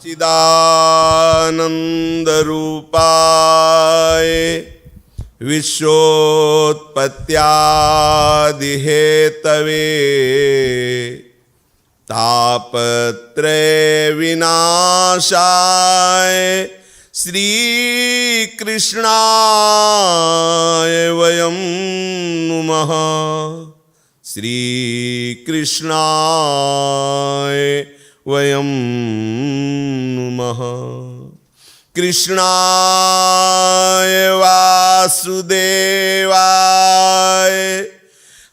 चिदानंद रूपाय विश्वोत्पत्त्यादि Hathaway तापत्रय विनाशाय श्री कृष्णाय वयं नुमः। श्री कृष्णाय वयं नुमः। कृष्णाय वासुदेवाय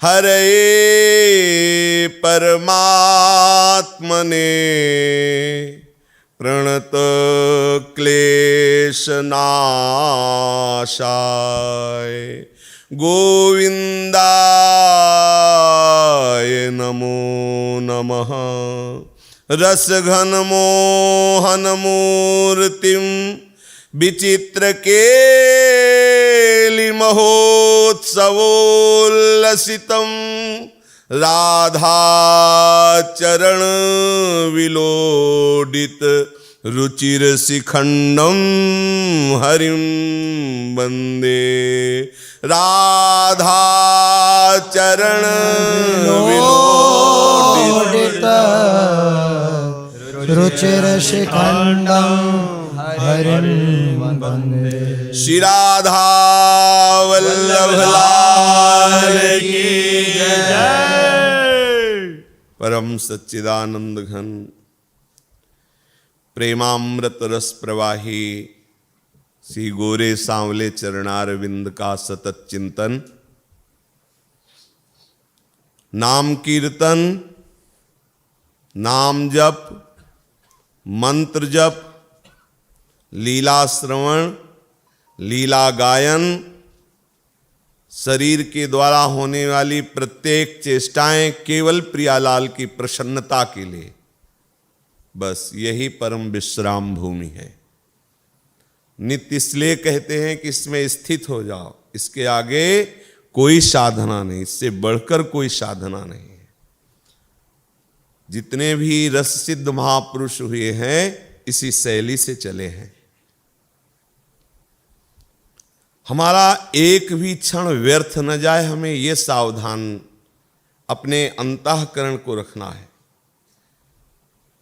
हरये परमात्मने प्रणत क्लेशनाशाय गोविंदाय नमो नमः। रसघन मोहन मूर्तिम विचित्र केलि महोत्सवोल्लसितम राधा चरण विलोडित रुचिर शिखंडम हरिम वंदे। राधा चरण विलोडित रुचिर शिखंडम हरिम वंदे। श्री राधा वल्लभ लाल की जय। परम सच्चिदानंद घन प्रेमामृत रस प्रवाही श्री गोरे सांवले चरणारविंद का सतत चिंतन, नाम कीर्तन, नाम जप, मंत्र जप, लीला श्रवण, लीला गायन, शरीर के द्वारा होने वाली प्रत्येक चेष्टाएं केवल प्रियालाल की प्रसन्नता के लिए, बस यही परम विश्राम भूमि है। नित्य इसलिए कहते हैं कि इसमें स्थित हो जाओ, इसके आगे कोई साधना नहीं, इससे बढ़कर कोई साधना नहीं है। जितने भी रस सिद्ध महापुरुष हुए हैं इसी शैली से चले हैं। हमारा एक भी क्षण व्यर्थ न जाए, हमें यह सावधान अपने अंतःकरण को रखना है।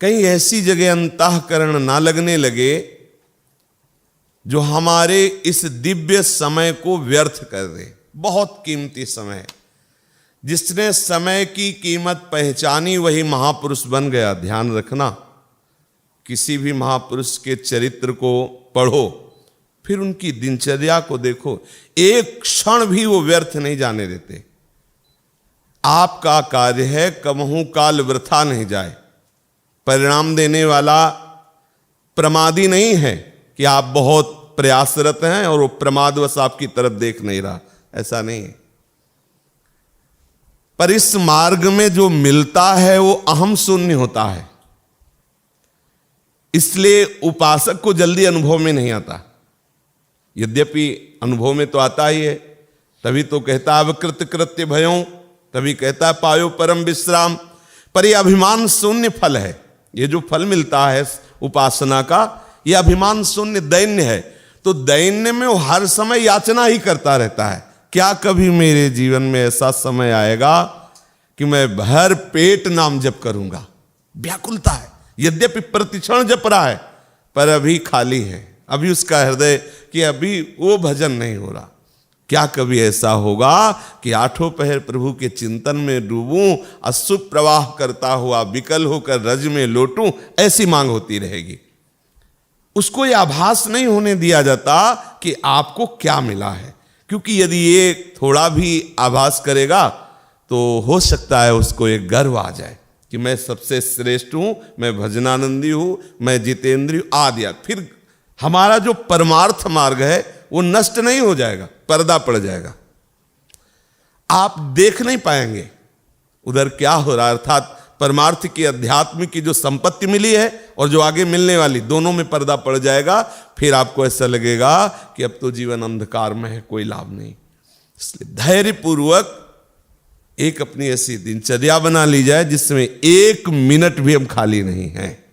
कहीं ऐसी जगह अंतःकरण ना लगने लगे जो हमारे इस दिव्य समय को व्यर्थ कर दे। बहुत कीमती समय है। जिसने समय की कीमत पहचानी वही महापुरुष बन गया। ध्यान रखना, किसी भी महापुरुष के चरित्र को पढ़ो, फिर उनकी दिनचर्या को देखो, एक क्षण भी वो व्यर्थ नहीं जाने देते। आपका कार्य है कबहू काल वृथा नहीं जाए। परिणाम देने वाला प्रमादी नहीं है कि आप बहुत प्रयासरत हैं और वो प्रमादवश आपकी तरफ देख नहीं रहा, ऐसा नहीं है। पर इस मार्ग में जो मिलता है वो अहम शून्य होता है, इसलिए उपासक को जल्दी अनुभव में नहीं आता। यद्यपि अनुभव में तो आता ही है, तभी तो कहता है अवकृत कृत्य भयों, तभी कहता है पायो परम विश्राम। पर यह अभिमान शून्य फल है। ये जो फल मिलता है उपासना का, यह अभिमान शून्य दैन्य है। तो दैन्य में वो हर समय याचना ही करता रहता है, क्या कभी मेरे जीवन में ऐसा समय आएगा कि मैं भर पेट नाम जप करूंगा। व्याकुलता है, यद्यपि प्रतिक्षण जप रहा है पर अभी खाली है। अभी उसका हृदय कि अभी वो भजन नहीं हो रहा। क्या कभी ऐसा होगा कि आठों पहर प्रभु के चिंतन में डूबूं, अशुभ प्रवाह करता हुआ विकल होकर रज में लौटूं, ऐसी मांग होती रहेगी। उसको यह आभास नहीं होने दिया जाता कि आपको क्या मिला है, क्योंकि यदि ये थोड़ा भी आभास करेगा तो हो सकता है उसको एक गर्व आ जाए कि मैं सबसे श्रेष्ठ हूं, मैं भजनानंदी हूं, मैं जितेंद्रिय आदि। फिर हमारा जो परमार्थ मार्ग है वो नष्ट नहीं हो जाएगा, पर्दा पड़ जाएगा। आप देख नहीं पाएंगे उधर क्या हो रहा है। अर्थात परमार्थ की अध्यात्म की जो संपत्ति मिली है और जो आगे मिलने वाली, दोनों में पर्दा पड़ जाएगा। फिर आपको ऐसा लगेगा कि अब तो जीवन अंधकार में है, कोई लाभ नहीं। इसलिए धैर्यपूर्वक एक अपनी ऐसी दिनचर्या बना ली जाए जिसमें एक मिनट भी हम खाली नहीं हैं।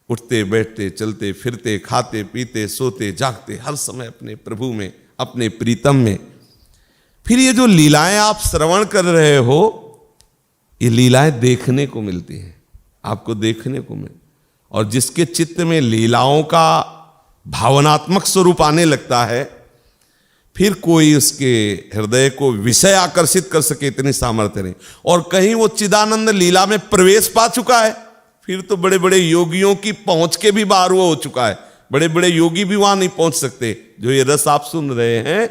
उठते बैठते चलते फिरते खाते पीते सोते जागते हर समय अपने प्रभु में, अपने प्रीतम में। फिर ये जो लीलाएं आप श्रवण कर रहे हो, ये लीलाएं देखने को मिलती हैं, आपको देखने को मिल। और जिसके चित्त में लीलाओं का भावनात्मक स्वरूप आने लगता है, फिर कोई उसके हृदय को विषय आकर्षित कर सके इतनी सामर्थ्य नहीं। और कहीं वो चिदानंद लीला में प्रवेश पा चुका है, फिर तो बड़े बड़े योगियों की पहुंच के भी बाहर वो हो चुका है। बड़े बड़े योगी भी वहां नहीं पहुंच सकते। जो ये रस आप सुन रहे हैं,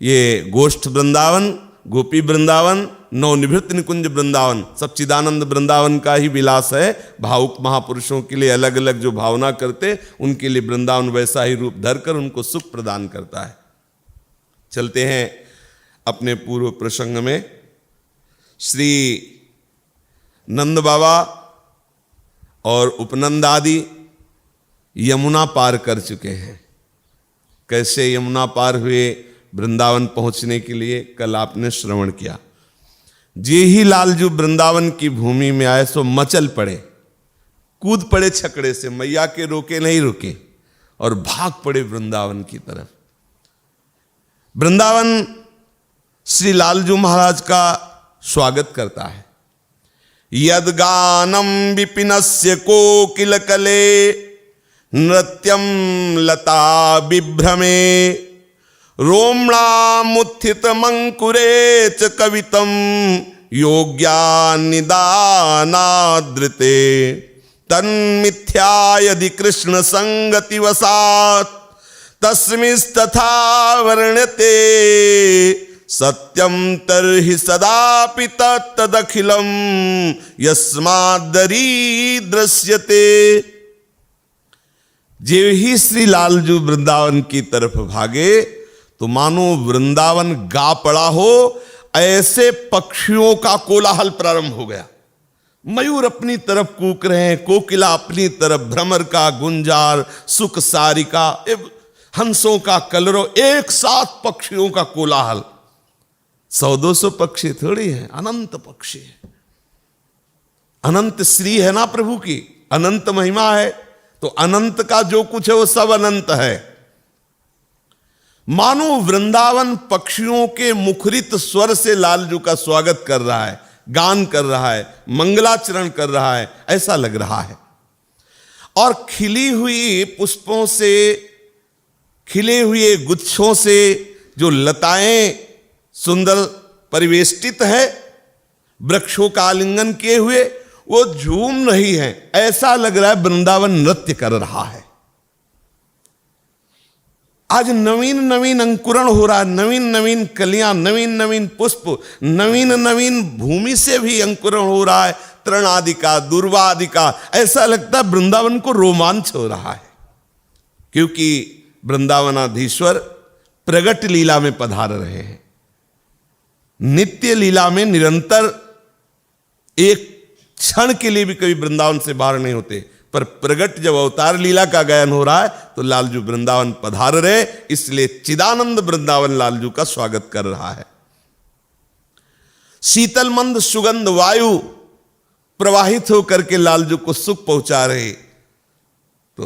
ये गोष्ठ वृंदावन, गोपी वृंदावन, नवनिवृत्त निकुंज वृंदावन, सब चिदानंद वृंदावन का ही विलास है। भावुक महापुरुषों के लिए अलग अलग जो भावना करते, उनके लिए वृंदावन वैसा ही रूप धरकर उनको सुख प्रदान करता है। चलते हैं अपने पूर्व प्रसंग में। श्री नंद बाबा और उपनंद आदि यमुना पार कर चुके हैं। कैसे यमुना पार हुए वृंदावन पहुंचने के लिए, कल आपने श्रवण किया। जे ही लालजू वृंदावन की भूमि में आए सो मचल पड़े, कूद पड़े छकड़े से, मैया के रोके नहीं रुके और भाग पड़े वृंदावन की तरफ। वृंदावन श्री लालजू महाराज का स्वागत करता है। यद्गानम विपिनस्य कोकिल कले नृत्यम लता विभ्रमे रोम्णामुत्थित मंकुरे च कवितम योग्या निदानादृते तन्मिथ्या यदि कृष्ण संगति वसात् तस्मिस्तथा वर्ण्यते सत्यम तर्हि सदापि तत्तदखिलम यस्माद्दरी दृश्यते। जे ही श्री लालजू वृंदावन की तरफ भागे तो मानो वृंदावन गा पड़ा हो, ऐसे पक्षियों का कोलाहल प्रारंभ हो गया। मयूर अपनी तरफ कूक रहे हैं, कोकिला अपनी तरफ, भ्रमर का गुंजार, सुख सारिका, हंसों का कलरव, एक साथ पक्षियों का कोलाहल। 100-200 पक्षी थोड़ी हैं, अनंत पक्षी है। अनंत श्री है ना प्रभु की, अनंत महिमा है, तो अनंत का जो कुछ है वो सब अनंत है। मानो वृंदावन पक्षियों के मुखरित स्वर से लालजू का स्वागत कर रहा है, गान कर रहा है, मंगलाचरण कर रहा है, ऐसा लग रहा है। और खिली हुई पुष्पों से, खिले हुए गुच्छों से जो लताएं सुंदर परिवेष्टित है, वृक्षों का आलिंगन किए हुए, वो झूम रही हैं। ऐसा लग रहा है वृंदावन नृत्य कर रहा है। आज नवीन नवीन अंकुरण हो रहा है, नवीन नवीन कलियां, नवीन नवीन पुष्प, नवीन नवीन भूमि से भी अंकुरण हो रहा है, तृण आदि का, दूर्वा आदि का। ऐसा लगता है वृंदावन को रोमांच हो रहा है, क्योंकि वृंदावनाधीश्वर प्रगट लीला में पधार रहे हैं। नित्य लीला में निरंतर, एक क्षण के लिए भी कभी वृंदावन से बाहर नहीं होते, पर प्रगट जब अवतार लीला का गायन हो रहा है तो लालजू वृंदावन पधार रहे, इसलिए चिदानंद वृंदावन लालजू का स्वागत कर रहा है। शीतल मंद सुगंध वायु प्रवाहित होकर के लालजू को सुख पहुंचा रहे। तो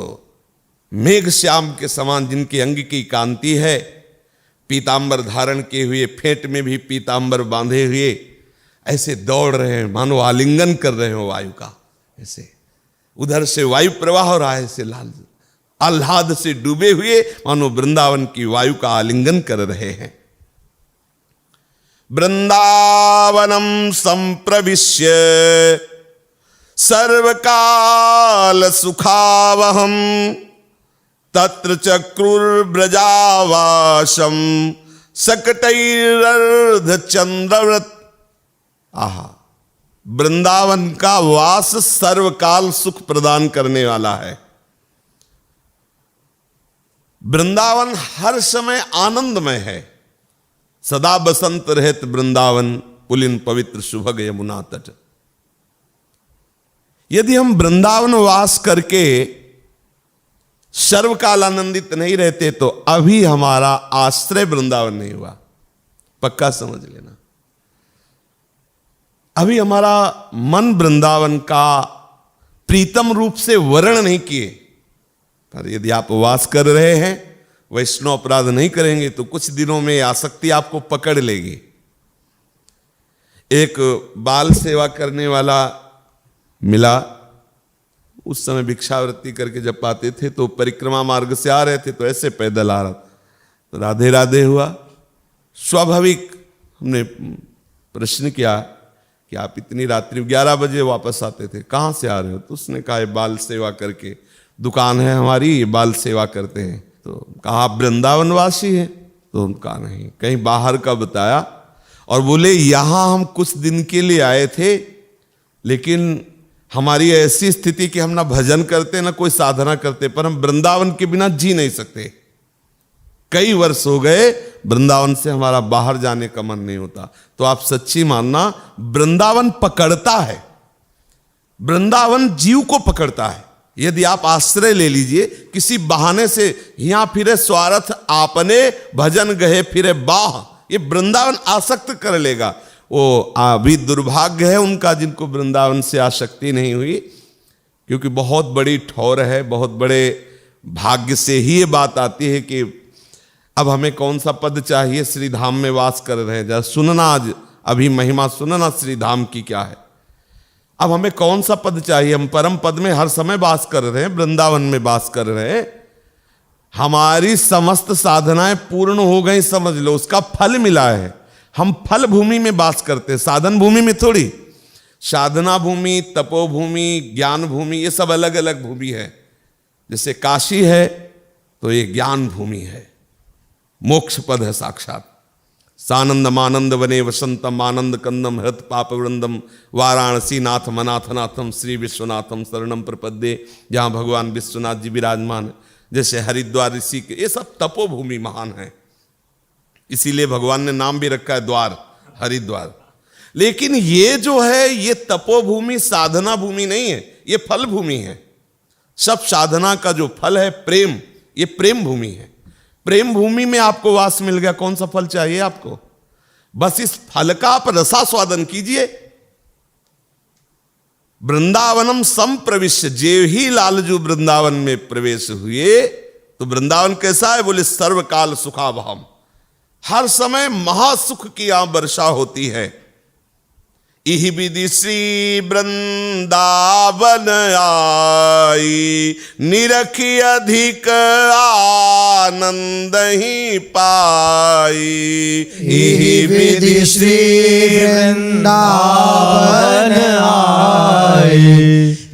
मेघ श्याम के समान जिनकी अंग की कांति है, पीतांबर धारण किए हुए, फेंट में भी पीतांबर बांधे हुए, ऐसे दौड़ रहे हैं, मानो आलिंगन कर रहे हो वायु का। ऐसे उधर से वायु प्रवाह हो रहा है, ऐसे लाल आह्लाद से डूबे हुए मानो वृंदावन की वायु का आलिंगन कर रहे हैं। वृंदावनम संप्रविश्य सर्वकाल सुखावहम तत्र चक्रुर्ब्रजावासम सकटैरर्ध चंद्रव्रत। आहा, वृंदावन का वास सर्वकाल सुख प्रदान करने वाला है। वृंदावन हर समय आनंदमय है। सदा बसंत रहत वृंदावन पुलिन पवित्र सुभग यमुना तट। यदि हम वृंदावन वास करके सर्वकाल आनंदित नहीं रहते तो अभी हमारा आश्रय वृंदावन नहीं हुआ, पक्का समझ लेना। अभी हमारा मन वृंदावन का प्रीतम रूप से वर्ण नहीं किए। पर यदि आप वास कर रहे हैं, वैष्णव अपराध नहीं करेंगे तो कुछ दिनों में आसक्ति आपको पकड़ लेगी। एक बाल सेवा करने वाला मिला, उस समय भिक्षावृत्ति करके जब पाते थे तो परिक्रमा मार्ग से आ रहे थे, तो ऐसे पैदल आ रहा तो राधे राधे हुआ। स्वाभाविक हमने प्रश्न किया कि आप इतनी रात्रि 11 बजे वापस आते थे, कहाँ से आ रहे हो? तो उसने कहा बाल सेवा करके, दुकान है हमारी, ये बाल सेवा करते हैं। तो कहा आप वृंदावनवासी हैं? तो उनका नहीं, कहीं बाहर का बताया। और बोले यहाँ हम कुछ दिन के लिए आए थे, लेकिन हमारी ऐसी स्थिति कि हम ना भजन करते ना कोई साधना करते, पर हम वृंदावन के बिना जी नहीं सकते। कई वर्ष हो गए वृंदावन से हमारा बाहर जाने का मन नहीं होता। तो आप सच्ची मानना, वृंदावन पकड़ता है, वृंदावन जीव को पकड़ता है। यदि आप आश्रय ले लीजिए, किसी बहाने से यहां फिरे स्वार्थ आपने, भजन गए फिरे बाह, ये वृंदावन आसक्त कर लेगा। वो अभी दुर्भाग्य है उनका जिनको वृंदावन से आसक्ति नहीं हुई, क्योंकि बहुत बड़ी ठौर है, बहुत बड़े भाग्य से ही ये बात आती है कि अब हमें कौन सा पद चाहिए, श्री धाम में वास कर रहे हैं। जरा सुनना, आज अभी महिमा सुनना श्री धाम की क्या है। अब हमें कौन सा पद चाहिए? हम परम पद में हर समय वास कर रहे हैं, वृंदावन में वास कर रहे हैं। हमारी समस्त साधनाएं पूर्ण हो गई, समझ लो, उसका फल मिला है। हम फल भूमि में वास करते हैं, साधन भूमि में थोड़ी। साधना भूमि, तपोभूमि, ज्ञान भूमि, ये सब अलग अलग भूमि है। जैसे काशी है तो ये ज्ञान भूमि है, मोक्ष पद है साक्षात। सानंदम आनंद वने वसंतम आनंद कंदम हृत पाप वृंदम वाराणसी नाथ मनाथनाथम श्री विश्वनाथम शरणम प्रपद्ये, जहाँ भगवान विश्वनाथ जी विराजमान है। जैसे हरिद्वार, ऋषि के, ये सब तपोभूमि महान है, इसीलिए भगवान ने नाम भी रखा है द्वार, हरिद्वार। लेकिन ये जो है ये तपोभूमि साधना भूमि नहीं है, ये फल भूमि है। सब साधना का जो फल है प्रेम, ये प्रेम भूमि है। प्रेम भूमि में आपको वास मिल गया, कौन सा फल चाहिए आपको? बस इस फल का आप रसास्वादन कीजिए। वृंदावनम संप्रविश्य, जेव ही लालजू वृंदावन में प्रवेश हुए तो वृंदावन कैसा है? बोले सर्वकाल सुखावहम, हर समय महासुख की यहां वर्षा होती है। इहि विधि श्री वृंदावन आई, निरखी अधिक आनंद ही पाई। इहि विधि श्री वृंदावन आई,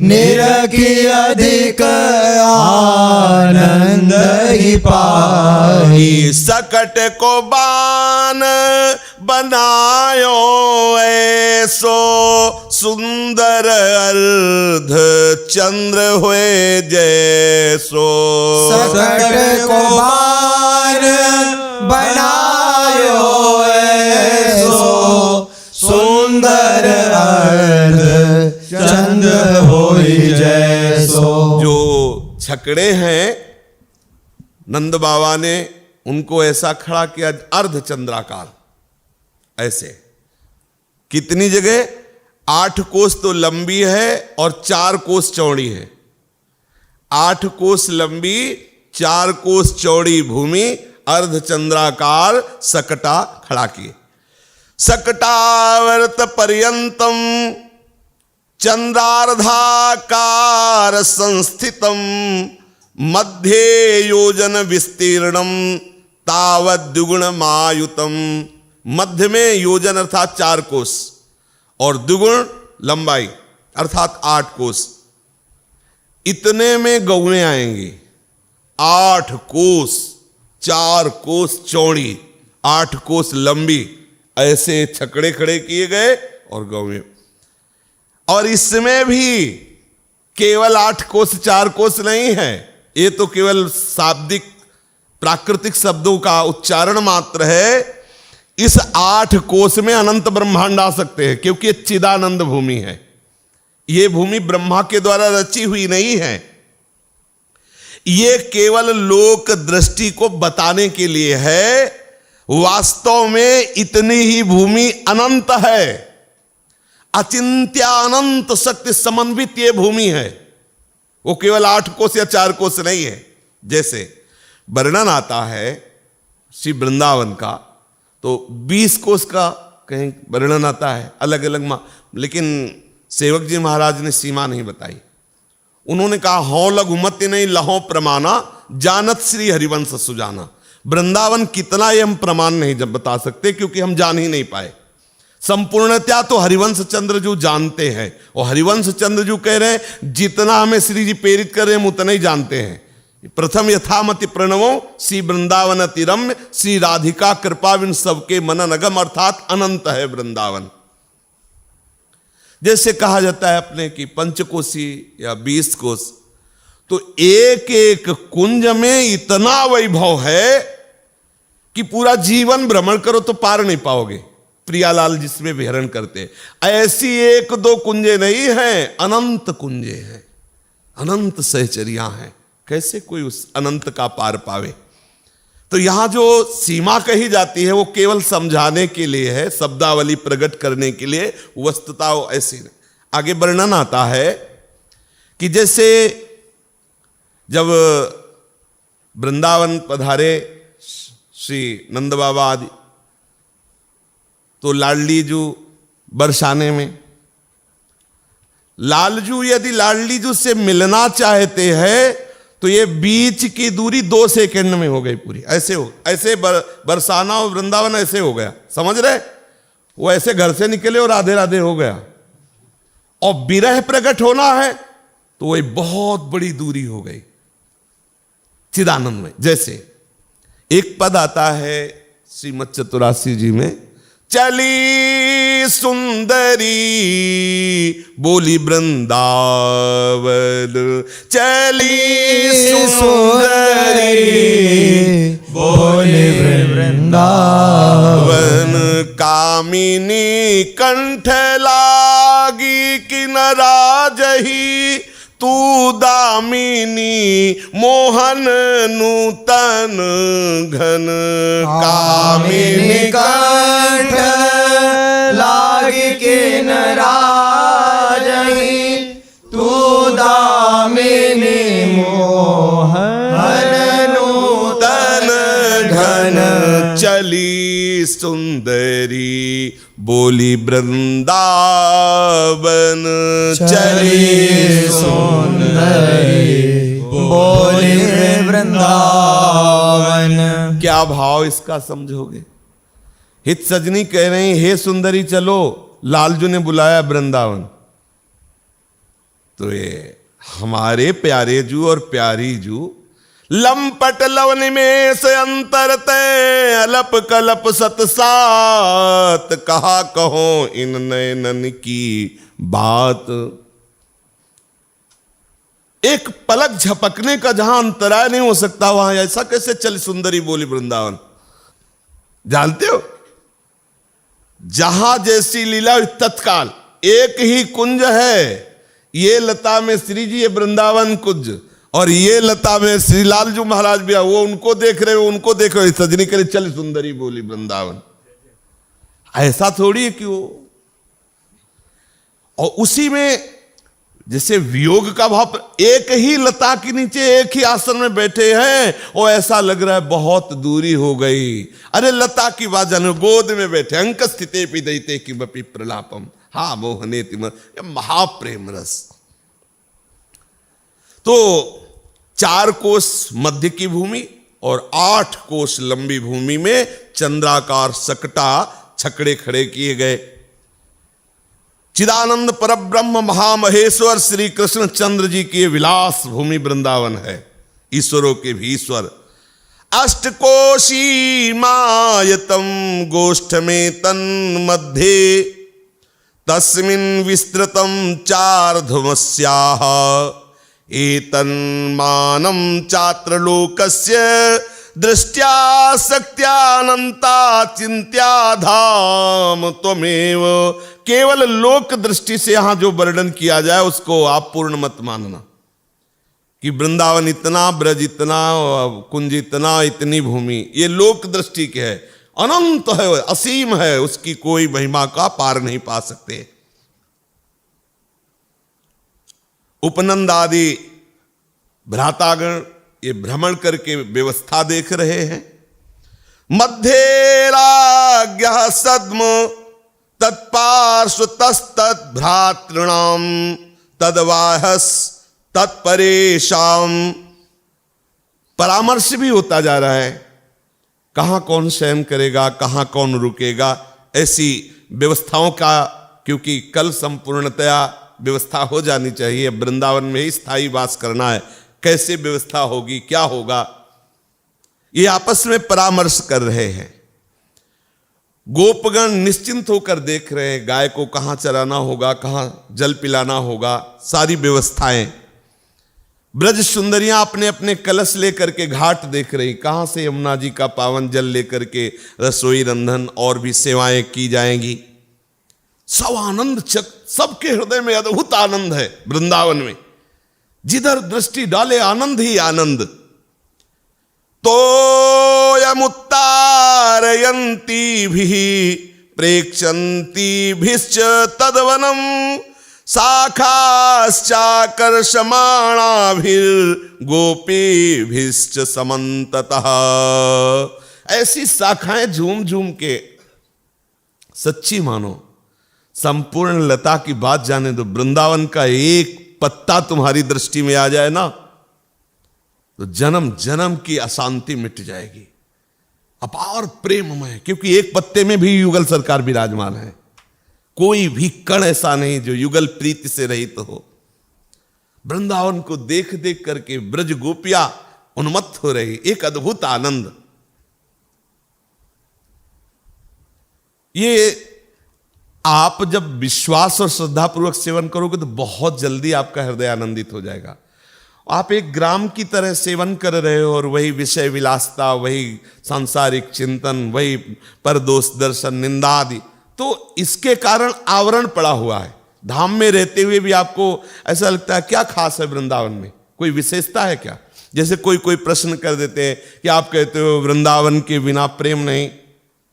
निरखी अधिक आनंद ही पाई। सकट को बान बनायो ऐसो, सुंदर अर्ध चंद्र हुए जैसो। सकट को बान बनायो ऐसो, सुंदर अर्ध चंद्र होई जैसो। जो छकड़े हैं नंद बाबा ने उनको ऐसा खड़ा किया, अर्ध चंद्राकार, ऐसे। कितनी जगह? 8 कोस तो लंबी है और 4 कोस चौड़ी है। 8 कोस लंबी, 4 कोस चौड़ी भूमि, अर्ध चंद्राकार सकटा खड़ा किए। सकटावर्त पर्यंतम चंद्रार्धाकार संस्थितम, मध्य योजन विस्तीर्णम तावत द्विगुण मायुतम। मध्य में योजन अर्थात 4 कोस और द्विगुण लंबाई अर्थात 8 कोस। इतने में गौएं आएंगी। 8 कोस, 4 कोस चौड़ी, 8 कोस लंबी, ऐसे छकड़े खड़े किए गए और गौएं। और इसमें भी केवल 8 कोस 4 कोस नहीं है, ये तो केवल शाब्दिक प्राकृतिक शब्दों का उच्चारण मात्र है। इस 8 कोस में अनंत ब्रह्मांड आ सकते हैं, क्योंकि चिदानंद भूमि है। ये भूमि ब्रह्मा के द्वारा रची हुई नहीं है, ये केवल लोक दृष्टि को बताने के लिए है। वास्तव में इतनी ही भूमि अनंत है, अचिंत्य अनंत शक्ति समन्वित ये भूमि है। वो केवल 8 कोस या 4 कोस नहीं है। जैसे वर्णन आता है श्री वृंदावन का तो 20 कोस का कहीं वर्णन आता है अलग अलग, लेकिन सेवक जी महाराज ने सीमा नहीं बताई। उन्होंने कहा हौ लघुमति नहीं लहो प्रमाणा जानत श्री हरिवंश सुजाना। वृंदावन कितना ये हम प्रमाण नहीं जब बता सकते, क्योंकि हम जान ही नहीं पाए। संपूर्णतया तो हरिवंश चंद्र जो जानते हैं, और हरिवंश चंद्र जो कह रहे हैं जितना हमें श्री जी प्रेरित कर रहे हैं हम उतना ही जानते हैं। प्रथम यथामति प्रणवो श्री वृंदावन तिरम्य श्री राधिका कृपा विन सबके मनन अगम, अर्थात अनंत है वृंदावन। जैसे कहा जाता है अपने की पंचकोशी या 20 कोश, तो एक एक कुंज में इतना वैभव है कि पूरा जीवन भ्रमण करो तो पार नहीं पाओगे। प्रियालाल जिसमें विहरण करते, ऐसी 1-2 कुंजे नहीं हैं, अनंत कुंजे हैं, अनंत सहचरियां हैं। कैसे कोई उस अनंत का पार पावे? तो यहां जो सीमा कही जाती है वो केवल समझाने के लिए है, शब्दावली प्रकट करने के लिए, वस्तुता ऐसी नहीं। आगे वर्णन आता है कि जैसे जब वृंदावन पधारे श्री नंद बाबा आदि, तो लाडली जू बरसाने में, लालजू यदि लाडली जू से मिलना चाहते हैं तो ये बीच की दूरी 2 सेकंड में हो गई पूरी। ऐसे बरसाना और वृंदावन ऐसे हो गया, समझ रहे? वो ऐसे घर से निकले और राधे राधे हो गया। और विरह प्रकट होना है तो वही बहुत बड़ी दूरी हो गई चिदानंद में। जैसे एक पद आता है श्रीमद चतुरासी जी में, चली सुंदरी बोली वृंदावन, चली सुंदरी बोली वृंदावन, कामिनी कंठ लागी किनरा जही, तू दामिनी मोहन नूतन घन, कामिनी कंठ लागी किनरा जही, तू दामिनी मोहन नूतन घन, चली सुंदरी बोली वृंदावन, चली सुंदरी बोली वृंदावन। क्या भाव इसका समझोगे? हित सजनी कह रहे हैं हे सुंदरी चलो, लालजू ने बुलाया वृंदावन। तो ये हमारे प्यारे जू और प्यारी जू लंपट लवन में से अंतर तय, अलप कलप सतसात, कहा कहो इन नयनन की बात। एक पलक झपकने का जहां अंतराय नहीं हो सकता वहां ऐसा कैसे चली सुंदरी बोली वृंदावन? जानते हो जहां जैसी लीला तत्काल एक ही कुंज है। ये लता में श्री जी ये वृंदावन कुंज, और ये लता में श्री लालजू महाराज भी, वो उनको देख रहे हो, उनको देख रहे हो, सजनी करे चल सुंदरी बोली वृंदावन। ऐसा थोड़ी है कि वो, और उसी में जैसे वियोग का भाव, एक ही लता के नीचे एक ही आसन में बैठे हैं और ऐसा लग रहा है बहुत दूरी हो गई। अरे लता की बात जानो, गोद में बैठे, अंक स्थिते पिदयते कि बपि प्रलापम, हा मोहने तिम, महाप्रेम रस। तो 4 कोस मध्य की भूमि और 8 कोस लंबी भूमि में चंद्राकार सकटा छकड़े खड़े किए गए। चिदानंद परब्रह्म महामहेश्वर श्री कृष्ण चंद्र जी की विलास भूमि वृंदावन है, ईश्वरों के भी ईश्वर। अष्टकोशी मायतम गोष्ठ में तन्मध्ये, तस्मिन् विस्तृतम 4 धुमस्याः, एतन्मानं चात्रलोकस्य दृष्ट्या शक्त्यानंता चिंत्या धाम त्वमेव। केवल लोक दृष्टि से यहां जो वर्णन किया जाए उसको आप पूर्ण मत मानना कि वृंदावन इतना, ब्रज इतना, कुंज इतना, इतनी भूमि, ये लोक दृष्टि के है। अनंत है, असीम है, उसकी कोई महिमा का पार नहीं पा सकते। उपनंद आदि भ्रातागण ये भ्रमण करके व्यवस्था देख रहे हैं। मध्ये राज्ञः सद्म तत्पार्श्वतस्तत् भ्रातॄणाम तद्वाहस तत्परेशाम। परामर्श भी होता जा रहा है, कहां कौन शयन करेगा, कहां कौन रुकेगा, ऐसी व्यवस्थाओं का, क्योंकि कल संपूर्णतया व्यवस्था हो जानी चाहिए। वृंदावन में ही स्थायी वास करना है, कैसे व्यवस्था होगी, क्या होगा, ये आपस में परामर्श कर रहे हैं। गोपगण निश्चिंत होकर देख रहे हैं, गाय को कहां चराना होगा, कहां जल पिलाना होगा, सारी व्यवस्थाएं। ब्रज सुंदरियां अपने अपने कलश लेकर के घाट देख रही, कहां से यमुना जी का पावन जल लेकर के रसोई रंधन और भी सेवाएं की जाएंगी। सब आनंद सबके हृदय में अद्भुत आनंद है। वृंदावन में जिधर दृष्टि डाले आनंद ही आनंद। तोयमुत्तारयन्ती भी प्रेक्षन्ती भिश्च तद्वनम शाखाश्चाकर्षमाणाभिर्गोपीभिश्च समन्ततः। ऐसी शाखाएं झूम झूम के, सच्ची मानो, संपूर्ण लता की बात जाने दो, वृंदावन का एक पत्ता तुम्हारी दृष्टि में आ जाए ना तो जन्म जन्म की अशांति मिट जाएगी। अपार प्रेममय, क्योंकि एक पत्ते में भी युगल सरकार विराजमान है। कोई भी कण ऐसा नहीं जो युगल प्रीति से रहित हो। वृंदावन को देख देख करके ब्रज गोपियां उन्मत्त हो रही, एक अद्भुत आनंद। ये आप जब विश्वास और श्रद्धापूर्वक सेवन करोगे तो बहुत जल्दी आपका हृदय आनंदित हो जाएगा। आप एक ग्राम की तरह सेवन कर रहे हो और वही विषय विलासता, वही सांसारिक चिंतन, वही परदोष दर्शन, निंदा आदि, तो इसके कारण आवरण पड़ा हुआ है। धाम में रहते हुए भी आपको ऐसा लगता है क्या खास है वृंदावन में, कोई विशेषता है क्या। जैसे कोई कोई प्रश्न कर देते हैं कि आप कहते हो वृंदावन के बिना प्रेम नहीं,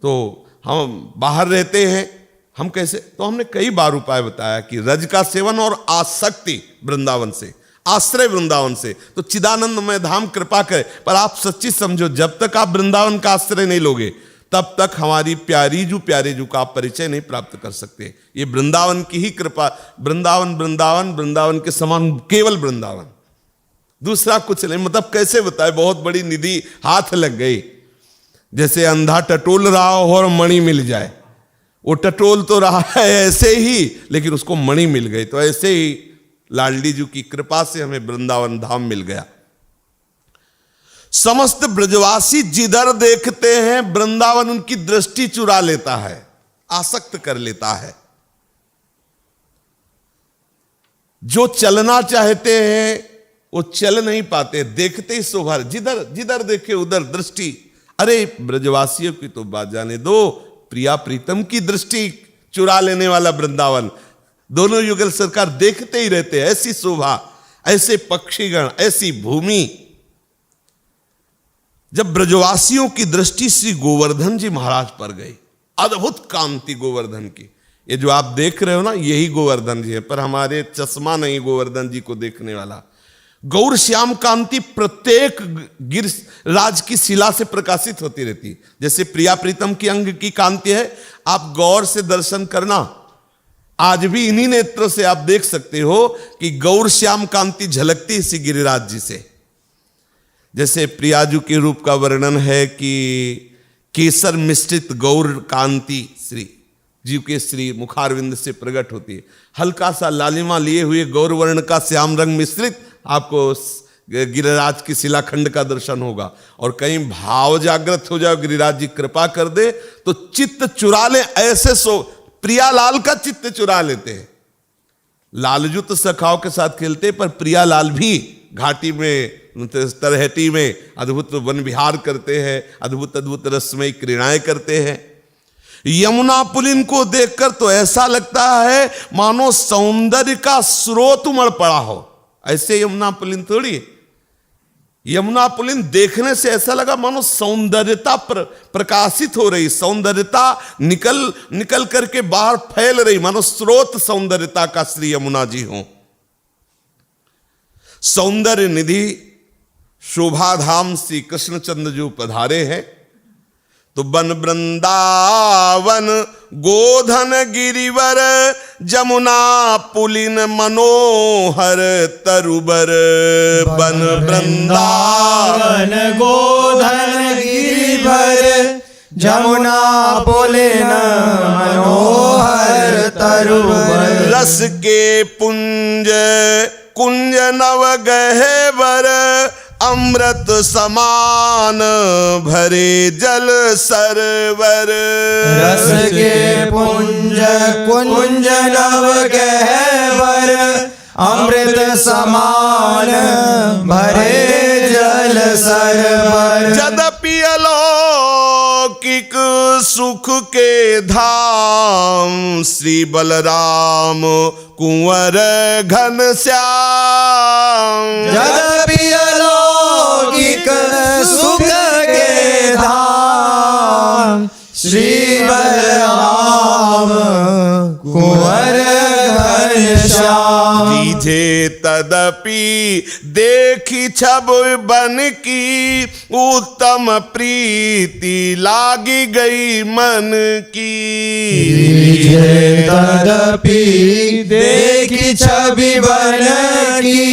तो हम बाहर रहते हैं, हम कैसे। तो हमने कई बार उपाय बताया कि रज का सेवन और आसक्ति वृंदावन से, आश्रय वृंदावन से, तो चिदानंदमय धाम कृपा करे। पर आप सच्ची समझो, जब तक आप वृंदावन का आश्रय नहीं लोगे तब तक हमारी प्यारी जू प्यारे जू का आप परिचय नहीं प्राप्त कर सकते। ये वृंदावन की ही कृपा। वृंदावन वृंदावन वृंदावन के समान केवल वृंदावन, दूसरा कुछ नहीं। मतलब कैसे बताए, बहुत बड़ी निधि हाथ लग गई। जैसे अंधा टटोल रहा हो और मणि मिल जाए, वो टटोल तो रहा है ऐसे ही, लेकिन उसको मणि मिल गई। तो ऐसे ही लाडली जी की कृपा से हमें वृंदावन धाम मिल गया। समस्त ब्रजवासी जिधर देखते हैं वृंदावन उनकी दृष्टि चुरा लेता है, आसक्त कर लेता है। जो चलना चाहते हैं वो चल नहीं पाते, देखते ही शोभा, जिधर जिधर देखे उधर दृष्टि। अरे ब्रजवासियों की तो बात जाने दो, प्रिया प्रीतम की दृष्टि चुरा लेने वाला वृंदावन। दोनों युगल सरकार देखते ही रहते हैं, ऐसी शोभा, ऐसे पक्षीगण, ऐसी भूमि। जब ब्रजवासियों की दृष्टि श्री गोवर्धन जी महाराज पर गई, अद्भुत कांति गोवर्धन की। ये जो आप देख रहे हो ना, यही गोवर्धन जी है, पर हमारे चश्मा नहीं गोवर्धन जी को देखने वाला। गौर श्याम कांति प्रत्येक गिरिराज की शिला से प्रकाशित होती रहती। जैसे प्रिया प्रीतम की अंग की कांति है, आप गौर से दर्शन करना, आज भी इन्हीं नेत्रों से आप देख सकते हो कि गौर श्याम कांति झलकती इसी गिरिराज जी से। जैसे प्रियाजू के रूप का वर्णन है कि केसर मिश्रित गौर कांति श्री जीव के श्री मुखारविंद से प्रकट होती है। हल्का सा लालिमा लिए हुए गौर वर्ण का श्याम रंग मिश्रित आपको गिरिराज की शिलाखंड का दर्शन होगा। और कहीं भाव जागृत हो जाए, गिरिराज जी कृपा कर दे तो चित्त चुरा ले, ऐसे सो प्रियालाल का चित्त चुरा लेते हैं। लालजू तो सखाओं के साथ खेलते, पर प्रियालाल भी घाटी में, तरहटी में अद्भुत वन विहार करते हैं, अद्भुत अद्भुत रसमयी क्रीड़ाएं करते हैं। यमुना पुलिन को देखकर तो ऐसा लगता है मानो सौंदर्य का स्रोत उमड़ पड़ा हो। ऐसे यमुना पुलिन थोड़ी, यमुना पुलिन देखने से ऐसा लगा मानो सौंदर्यता प्रकाशित हो रही, सौंदर्यता निकल करके बाहर फैल रही, मानो स्रोत सौंदर्यता का श्री यमुना जी हो। सौंदर्य निधि शोभाधाम श्री कृष्णचंद्र जो पधारे हैं, तो बन वृंदावन गोधन गिरिवर जमुना पुलिन मनोहर तरुबर। बन वृंदावन गोधन गिरिवर जमुना पुलिन मनोहर तरुवर। रस के पुंज कुंज नव गहवर अमृत समान भरे जल सरोवर। रस के पुंज कुंज नव गहवर अमृत समान भरे जल सरोवर। यद्यपि अलौकिक सुख के धाम श्री बलराम कुंवर घनश्याम। यद्यपि अलौकिक सुख के धाम श्री बलराम कुंवर घनश्याम। दीजे तदपि देखी छब बन की उत्तम प्रीति लागी गई मन की। तदपि देखी छवि बन की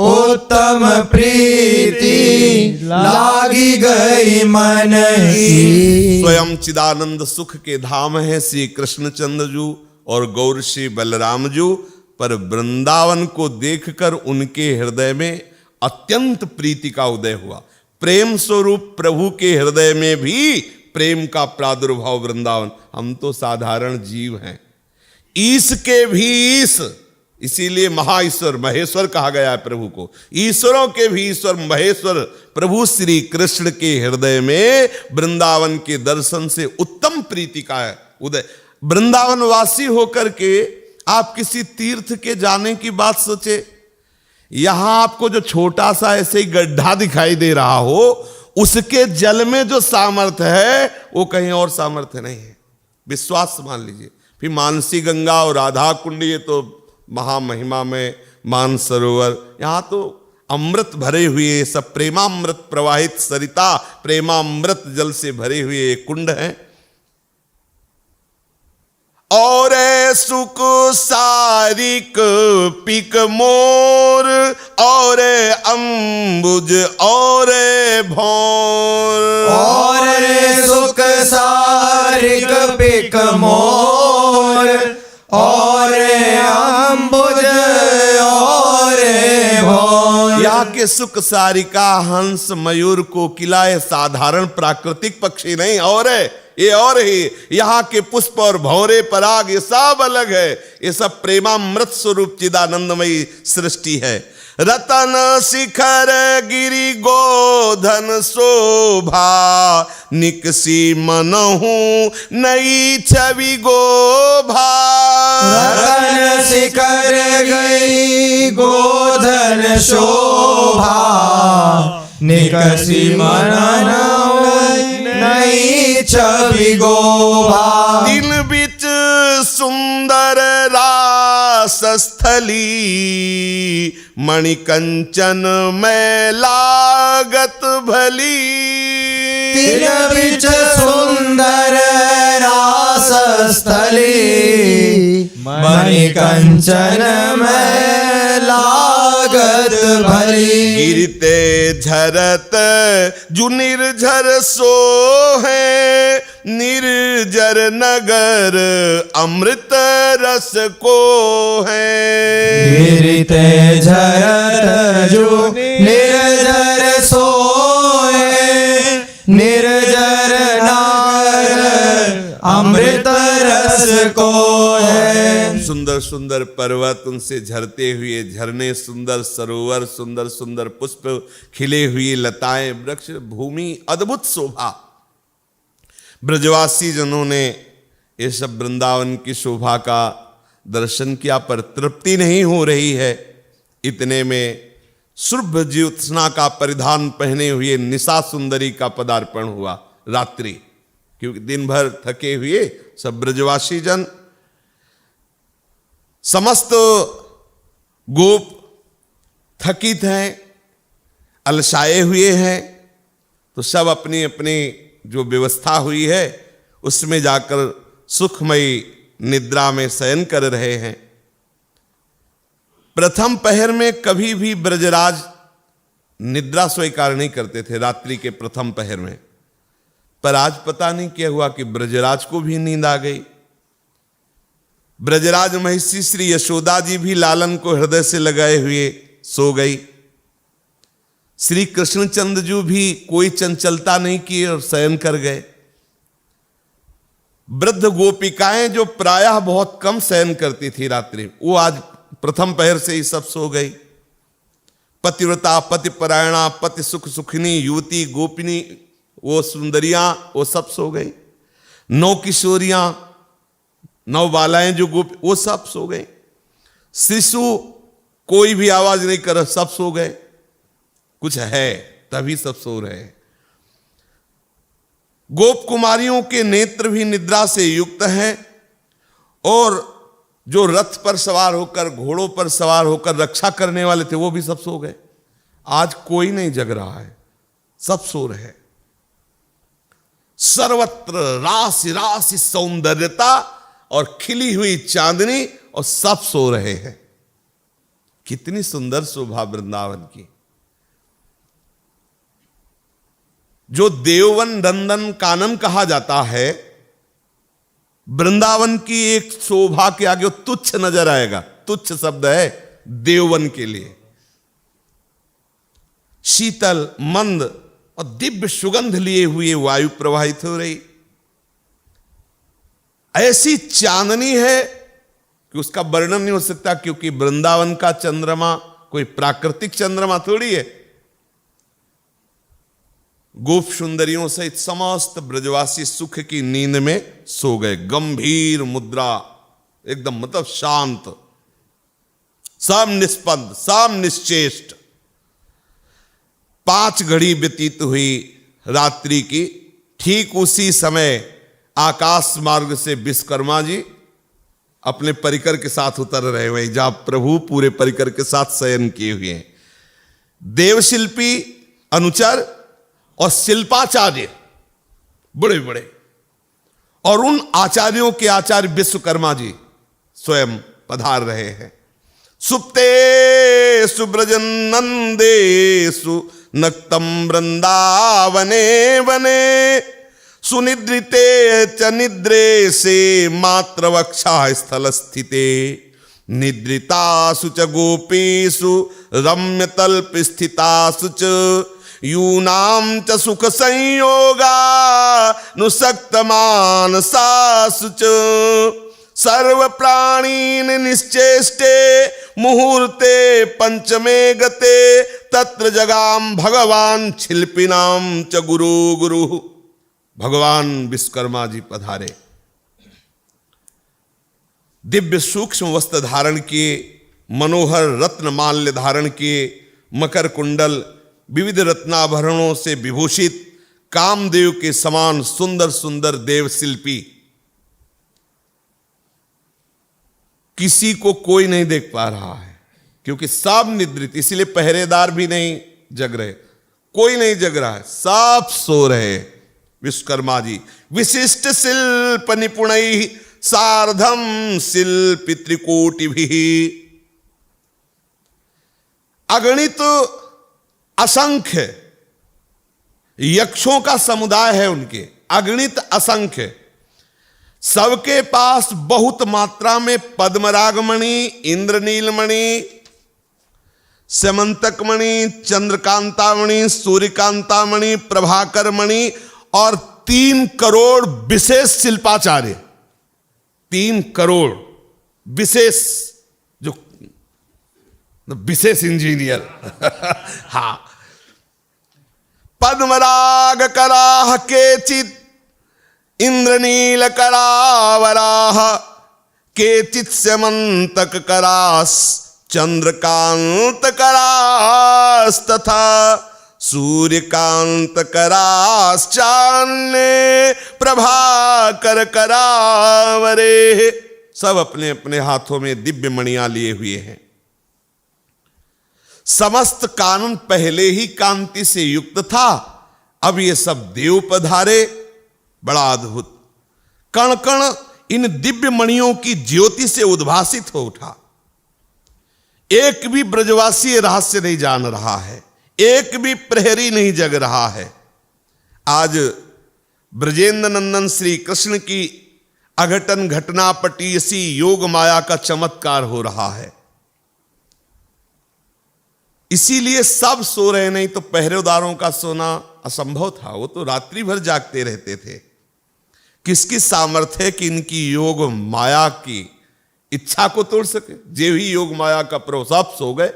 उत्तम प्रीति लागी गई मन की। स्वयं चिदानंद सुख के धाम है श्री कृष्णचंद्र जू और गौर श्री बलराम जू, पर वृंदावन को देखकर उनके हृदय में अत्यंत प्रीति का उदय हुआ। प्रेम स्वरूप प्रभु के हृदय में भी प्रेम का प्रादुर्भाव वृंदावन। हम तो साधारण जीव हैं, ईश के भी ईश, इसीलिए महाईश्वर महेश्वर कहा गया है प्रभु को। ईश्वरों के भी ईश्वर महेश्वर प्रभु श्री कृष्ण के हृदय में वृंदावन के दर्शन से उत्तम प्रीति का है उदय। वृंदावन वासी होकर के आप किसी तीर्थ के जाने की बात सोचे, यहां आपको जो छोटा सा ऐसे ही गड्ढा दिखाई दे रहा हो, उसके जल में जो सामर्थ्य है वो कहीं और सामर्थ्य नहीं है। विश्वास मान लीजिए। फिर मानसी गंगा और राधा कुंड, ये तो महामहिमा में मान सरोवर, यहां तो अमृत भरे हुए सब प्रेमामृत प्रवाहित सरिता प्रेमामृत जल से भरे हुए कुंड हैं। और सुख सारिक पिक मोर और अम्बुज और भौर। और सुख सारिक पिक मोर और अम्बुज और भौर। यहाँ के सुख सारिका हंस मयूर कोकिला ये साधारण प्राकृतिक पक्षी नहीं, और ये और ही यहाँ के पुष्प और भौरे पराग ये सब अलग है। ये सब प्रेमामृत स्वरूप चिदानंदमयी सृष्टि है। रतन शिखर गिरि गोधन शोभा निकसी मनहु नई छवि गोभा। रतन शिखर गई गोधन शोभा निकसी मनहु नई छवि गोभा। दिन बिच सुंदर रास स्थली मणिकंचन में लागत भली। दिन बिच सुंदर रास स्थली मणिकंचन में लागत भली। गिरते झरत जु निर्झर सो है निर्जर नगर अमृत रस को है। गिरते झरत जु निर्जर सोए निर्जर नगर अमृत रस को है। सुंदर सुंदर पर्वत, उनसे झरते हुए झरने, सुंदर सरोवर, सुंदर सुंदर पुष्प, खिले हुए लताएं, वृक्ष, भूमि, अद्भुत शोभा। ब्रजवासी जनों ने ये सब वृंदावन की शोभा का दर्शन किया, पर तृप्ति नहीं हो रही है। इतने में शुभ ज्योत्सना का परिधान पहने हुए निशा सुंदरी का पदार्पण हुआ रात्रि, क्योंकि दिन भर थके हुए सब ब्रजवासी जन, समस्त गोप थकित हैं, अलसाए हुए हैं, तो सब अपनी अपनी जो व्यवस्था हुई है उसमें जाकर सुखमयी निद्रा में शयन कर रहे हैं। प्रथम पहर में कभी भी ब्रजराज निद्रा स्वीकार नहीं करते थे, रात्रि के प्रथम पहर में। पर आज पता नहीं क्या हुआ कि ब्रजराज को भी नींद आ गई। ब्रजराज महिषी श्री यशोदा जी भी लालन को हृदय से लगाए हुए सो गई। श्री कृष्णचंद्र जी भी कोई चंचलता नहीं की और शयन कर गए। वृद्ध गोपिकाएं जो प्रायः बहुत कम शयन करती थी रात्रि, वो आज प्रथम पहर से ही सब सो गई। पतिव्रता, पतिपरायणा, पति सुख सुखिनी युवती गोपिनी, वो सुंदरियां, वो सब सो गई। 9 किशोरियां, 9 बालाएं जो गोपी, वो सब सो गए। शिशु कोई भी आवाज नहीं कर, सब सो गए। कुछ है तभी सब सो रहे हैं। गोप कुमारियों के नेत्र भी निद्रा से युक्त हैं, और जो रथ पर सवार होकर, घोड़ों पर सवार होकर रक्षा करने वाले थे, वो भी सब सो गए। आज कोई नहीं जग रहा है, सब सो रहे हैं। सर्वत्र राशि राशि सौंदर्यता और खिली हुई चांदनी, और सब सो रहे हैं। कितनी सुंदर शोभा वृंदावन की। जो देववन नंदन कानन कहा जाता है, वृंदावन की एक शोभा के आगे वो तुच्छ नजर आएगा। तुच्छ शब्द है देववन के लिए। शीतल मंद और दिव्य सुगंध लिए हुए वायु प्रवाहित हो रही, ऐसी चांदनी है कि उसका वर्णन नहीं हो सकता, क्योंकि वृंदावन का चंद्रमा कोई प्राकृतिक चंद्रमा थोड़ी है। गोप सुंदरियों सहित समस्त ब्रजवासी सुख की नींद में सो गए। गंभीर मुद्रा, एकदम मतलब शांत, सब निष्पंद, सब निश्चेष्ट। 5 घड़ी व्यतीत हुई रात्रि की। ठीक उसी समय आकाश मार्ग से विश्वकर्मा जी अपने परिकर के साथ उतर रहे हुए, जहां प्रभु पूरे परिकर के साथ शयन किए हुए हैं। देवशिल्पी अनुचर और शिल्पाचार्य बड़े बड़े, और उन आचार्यों के आचार्य विश्वकर्मा जी स्वयं पधार रहे हैं। सुप्ते सुब्रजन नंदेसु नक्तम वृंदावने वने, सुनिद्रिते च निद्रे से मात्र वक्षा स्थल स्थिते, निद्रितासु च गोपीसु रम्य तल्प स्थितासु च, यूनाम च सुख संयोगा नुसक्त मानसासु च, सर्व प्राणीन निश्चेष्टे मुहूर्ते पंचमे गते, तत्र जगाम भगवान शिल्पिनाम च गुरु गुरु। भगवान विश्वकर्मा जी पधारे। दिव्य सूक्ष्म वस्त्र धारण किए, मनोहर रत्न माल्य धारण किए, मकर कुंडल, विविध रत्नाभरणों से विभूषित, कामदेव के समान सुंदर सुंदर देवशिल्पी। किसी को कोई नहीं देख पा रहा है, क्योंकि सब निद्रित, इसीलिए पहरेदार भी नहीं जग रहे, कोई नहीं जग रहा है, सब सो रहे। विश्वकर्मा जी विशिष्ट शिल्प निपुणै सार्धम शिल्पि त्रिकोटि भी, अगणित असंख्य यक्षों का समुदाय है उनके, अगणित असंख्य। सबके पास बहुत मात्रा में पद्मरागमणि, इंद्रनीलमणि, सेमंतकमणि, चंद्रकांतामणि, सूर्यकांतामणि, प्रभाकरमणि और 3 करोड़ विशेष शिल्पाचार्य। 3 करोड़ विशेष, जो विशेष इंजीनियर हाँ। पद्मराग कराह केचित इंद्रनील करावराह, केचित सेमंतक करास चंद्रकांत करास, तथा सूर्यकांत कराश्चान्य प्रभाकर करावरे। सब अपने अपने हाथों में दिव्य मणियां लिए हुए हैं। समस्त कानन पहले ही कांति से युक्त था, अब ये सब देव पधारे। बड़ा अद्भुत। कण कण इन दिव्य मणियों की ज्योति से उद्भासित हो उठा। एक भी ब्रजवासी रहस्य नहीं जान रहा है, एक भी प्रहरी नहीं जग रहा है। आज ब्रजेंद्र नंदन श्री कृष्ण की अघटन घटनापटी सी योग माया का चमत्कार हो रहा है। इसीलिए सब सो रहे, नहीं तो पहरेदारों का सोना असंभव था। वो तो रात्रि भर जागते रहते थे। किसकी सामर्थ्य कि इनकी योग माया की इच्छा को तोड़ सके। जे ही योग माया का प्रभु सब सो गए।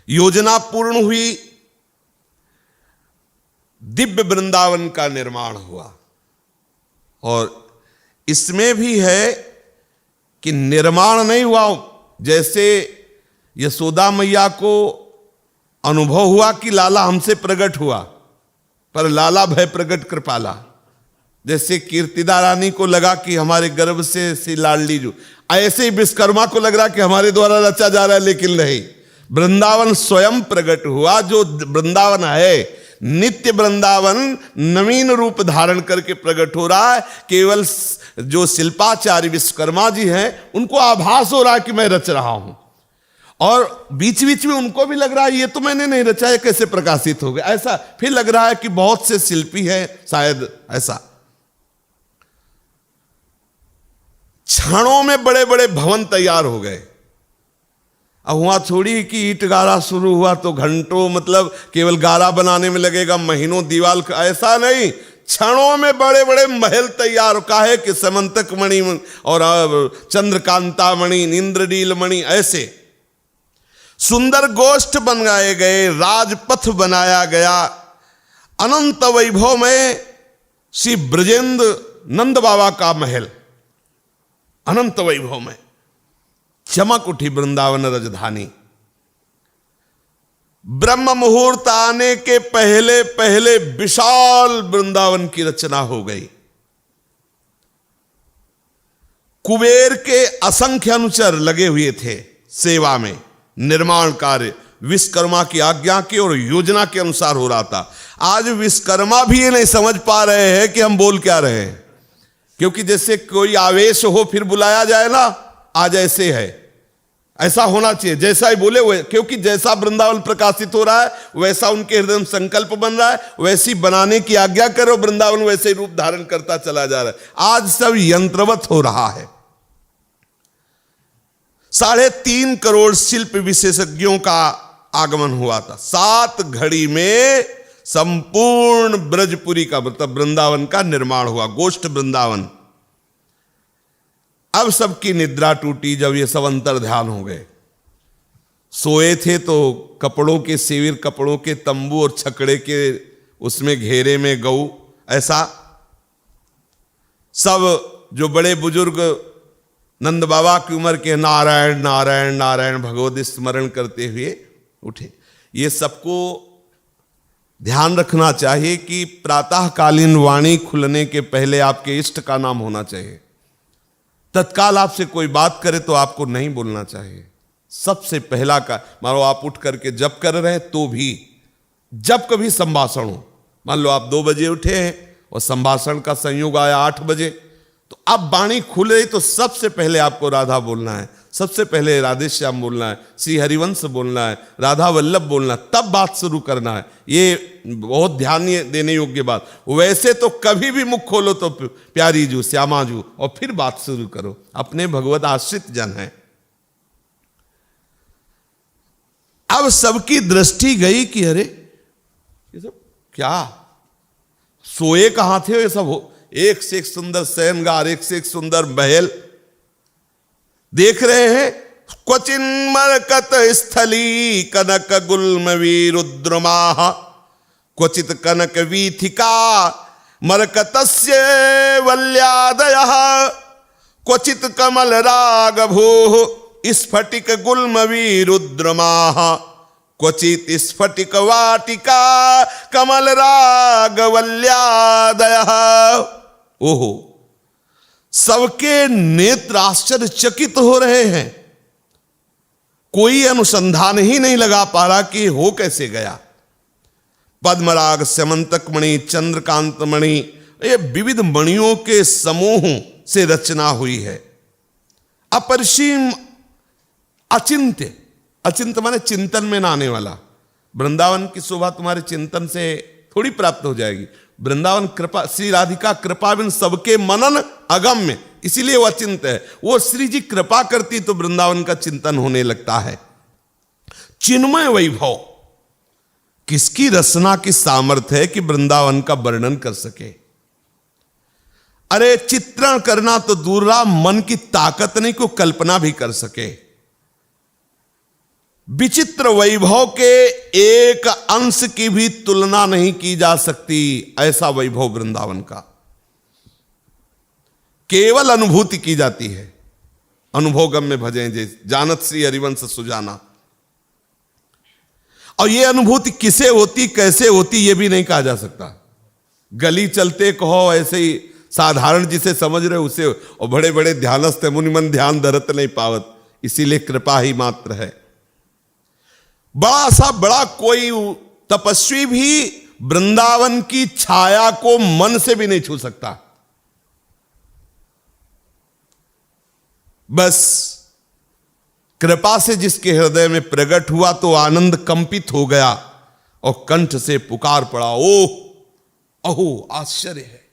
योजना पूर्ण हुई, दिव्य वृंदावन का निर्माण हुआ। और इसमें भी है कि निर्माण नहीं हुआ, जैसे यशोदा मैया को अनुभव हुआ कि लाला हमसे प्रकट हुआ, पर लाला भय प्रकट कृपाला। जैसे कीर्तिदा रानी को लगा कि हमारे गर्भ से सी लाडली जू, ऐसे ही विश्वकर्मा को लग रहा कि हमारे द्वारा रचा जा रहा है, लेकिन नहीं, वृंदावन स्वयं प्रकट हुआ। जो वृंदावन है, नित्य वृंदावन नवीन रूप धारण करके प्रकट हो रहा है। केवल जो शिल्पाचार्य विश्वकर्मा जी हैं, उनको आभास हो रहा है कि मैं रच रहा हूं, और बीच बीच में उनको भी लग रहा है ये तो मैंने नहीं रचा, है कैसे प्रकाशित हो गया। ऐसा फिर लग रहा है कि बहुत से शिल्पी हैं, शायद ऐसा। क्षणों में बड़े बड़े भवन तैयार हो गए। अब हुआ थोड़ी कि ईंट गारा शुरू हुआ तो घंटों, मतलब केवल गारा बनाने में लगेगा महीनों दीवाल, ऐसा नहीं। क्षणों में बड़े बड़े महल तैयार का है कि समंतक मणि और चंद्रकांता मणि, इंद्रनील मणि, ऐसे सुंदर गोष्ठ बनाए गए, राजपथ बनाया गया। अनंत वैभव में श्री ब्रजेंद्र नंद बाबा का महल, अनंत वैभव में चमक उठी वृंदावन राजधानी। ब्रह्म मुहूर्त आने के पहले पहले विशाल वृंदावन की रचना हो गई। कुबेर के असंख्य अनुचर लगे हुए थे सेवा में। निर्माण कार्य विश्वकर्मा की आज्ञा की और योजना के अनुसार हो रहा था। आज विश्वकर्मा भी ये नहीं समझ पा रहे हैं कि हम बोल क्या रहे हैं, क्योंकि जैसे कोई आवेश हो फिर बुलाया जाए ना, आज ऐसे है, ऐसा होना चाहिए जैसा ही बोले वो, क्योंकि जैसा वृंदावन प्रकाशित हो रहा है वैसा उनके हृदय में संकल्प बन रहा है, वैसी बनाने की आज्ञा करो, वृंदावन वैसे रूप धारण करता चला जा रहा है। आज सब यंत्रवत हो रहा है। 3.5 करोड़ शिल्प विशेषज्ञों का आगमन हुआ था। 7 घड़ी में संपूर्ण ब्रजपुरी का, मतलब वृंदावन का निर्माण हुआ, गोष्ठ वृंदावन। अब सबकी निद्रा टूटी जब ये सब अंतर ध्यान हो गए। सोए थे तो कपड़ों के शिविर, कपड़ों के तंबू और छकड़े के उसमें घेरे में गऊ, ऐसा सब जो बड़े बुजुर्ग नंद बाबा की उम्र के नारायण नारायण नारायण भगवत स्मरण करते हुए उठे। ये सबको ध्यान रखना चाहिए कि प्रातःकालीन वाणी खुलने के पहले आपके इष्ट का नाम होना चाहिए। तत्काल आपसे कोई बात करे तो आपको नहीं बोलना चाहिए। सबसे पहला का, मानो आप उठ करके जप कर रहे हैं तो भी, जब कभी संभाषण हो, मान लो आप 2 बजे उठे हैं और संभाषण का संयोग आया 8 बजे, तो अब वाणी खुल रही तो सबसे पहले आपको राधा बोलना है, सबसे पहले राधे श्याम बोलना है, श्री हरिवंश बोलना है, राधा वल्लभ बोलना, तब बात शुरू करना है। ये बहुत ध्यान देने योग्य बात। वैसे तो कभी भी मुख खोलो तो प्यारी जू, श्यामा जू, और फिर बात शुरू करो। अपने भगवत आश्रित जन हैं। अब सबकी दृष्टि गई कि अरे ये सब क्या, सोए कहां थे ये सब हो। एक से एक सुंदर शयनगार, एक से एक सुंदर महल देख रहे हैं। क्वचिन मरकत स्थली कनक गुल्म वीरुद्रमाः, क्वचित कनक वीथिका मरकतस्य वल्यादयः, क्वचित कमल रागभूः स्फटिक गुल्म वीरुद्रमाः, क्वचित स्फटिक वाटिका कमल रागवल्यादयः। ओहो, सबके नेत्र आश्चर्यचकित हो रहे हैं। कोई अनुसंधान ही नहीं लगा पा रहा कि हो कैसे गया। पद्मराग, स्यमंतक मणि, चंद्रकांत मणि, ये विविध मणियों के समूह से रचना हुई है। अपरिसीम, अचिंत्य, अचिंत्य माने चिंतन में ना आने वाला। वृंदावन की शोभा तुम्हारे चिंतन से थोड़ी प्राप्त हो जाएगी। वृंदावन कृपा, श्री राधिका कृपा बिन सबके मनन अगम्य, इसीलिए वो अचिंत्य है। वो श्री जी कृपा करती तो वृंदावन का चिंतन होने लगता है। चिन्मय वैभव, किसकी रचना की सामर्थ्य है कि वृंदावन का वर्णन कर सके। अरे चित्रण करना तो दूर रहा, मन की ताकत नहीं को कल्पना भी कर सके। विचित्र वैभव के एक अंश की भी तुलना नहीं की जा सकती, ऐसा वैभव वृंदावन का। केवल अनुभूति की जाती है। अनुभवगम में भजें जे जानत श्री हरिवंश सुजाना। और ये अनुभूति किसे होती, कैसे होती, ये भी नहीं कहा जा सकता। गली चलते कहो ऐसे ही साधारण जिसे समझ रहे उसे, और बड़े बड़े ध्यानस्थ मुनिमन ध्यान धरत नहीं पावत, इसीलिए कृपा ही मात्र है। बड़ा सा बड़ा कोई तपस्वी भी वृंदावन की छाया को मन से भी नहीं छू सकता। बस कृपा से जिसके हृदय में प्रकट हुआ तो आनंद कंपित हो गया और कंठ से पुकार पड़ा, ओह अहो आश्चर्य है।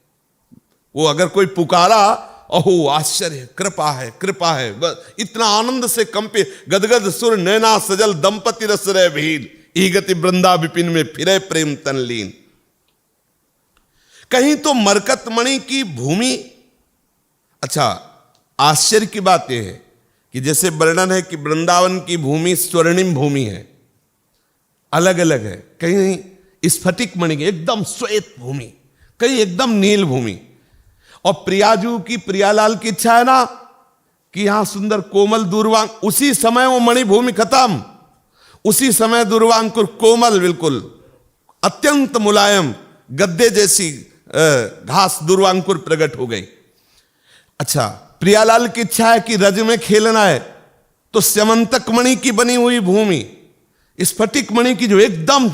वो अगर कोई पुकारा, अहो आश्चर्य है, कृपा है, कृपा है, बस इतना आनंद से कंपे। गदगद सुर नैना सजल दंपति रस रहे भील, ई गति वृंदा विपिन में फिरे प्रेम तनलीन। कहीं तो मरकतमणि की भूमि। अच्छा, आश्चर्य की बात यह है कि जैसे वर्णन है कि वृंदावन की भूमि स्वर्णिम भूमि है, अलग अलग है। कहीं स्फटिक मणि एकदम श्वेत भूमि, कहीं एकदम नील भूमि। और प्रियाजू की, प्रियालाल की इच्छा है ना कि यहां सुंदर कोमल दूरवांग, उसी समय वो मणिभूमि खत्म, उसी समय दूरवांकुर कोमल, बिल्कुल अत्यंत मुलायम गद्दे जैसी घास दूरवांकुर प्रकट हो गई। अच्छा, प्रियालाल की इच्छा है कि रज में खेलना है, तो स्यमंतक मणि की बनी हुई भूमि, स्फटिक मणि की जो एकदम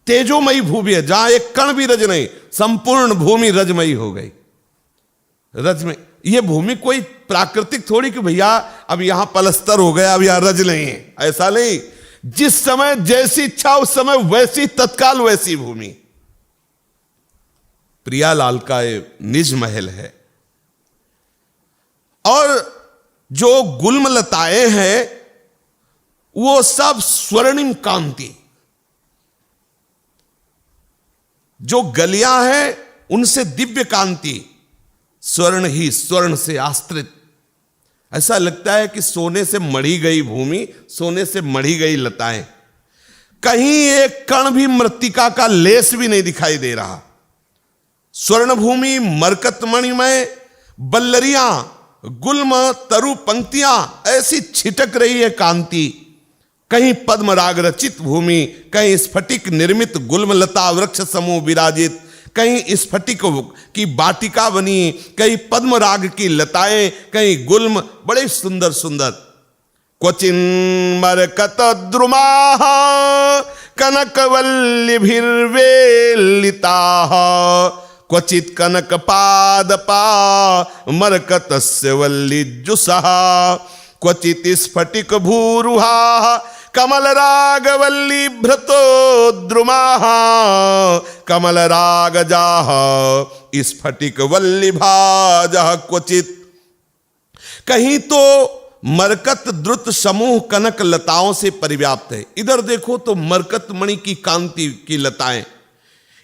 तेजोमयी भूमि है, जहां एक कण भी रज नहीं, संपूर्ण भूमि रजमयी हो गई। रज में यह भूमि कोई प्राकृतिक थोड़ी कि भैया अब यहां पलस्तर हो गया, अब यहां रज नहीं है, ऐसा नहीं। जिस समय जैसी इच्छा उस समय वैसी, तत्काल वैसी भूमि। प्रियालाल का ये निज महल है। और जो गुलमलताएं हैं वो सब स्वर्णिम कांति, जो गलियां हैं उनसे दिव्य कांति, स्वर्ण ही स्वर्ण से आश्रित। ऐसा लगता है कि सोने से मढ़ी गई भूमि, सोने से मढ़ी गई लताएं, कहीं एक कण भी मृत्तिका का लेस भी नहीं दिखाई दे रहा। स्वर्ण भूमि, मरकतमणि में बल्लरियां, गुल्म तरु पंक्तियां ऐसी छिटक रही है कांति। कहीं पद्मराग रचित भूमि, कहीं स्फटिक निर्मित गुल्मलता वृक्ष समूह विराजित, कहीं स्फटिक की वाटिका बनी, कहीं पद्मराग की लताएं, कहीं गुल्म, बड़े सुंदर सुंदर। क्वचिन मरकत द्रुमा कनकवल्लिभिर्वेलिता, क्वचित कनक पादपा मरकतस्य वल्लिजुषः, क्वचित स्फटिक भूरुहा कमल रागवल्ली भ्रतोद्रुमाः, कमल रागजाः स्फटिक वल्लिभाजः क्वचित। कहीं तो मरकत द्रुत समूह कनक लताओं से परिव्याप्त है। इधर देखो तो मरकत मणि की कांति की लताएं,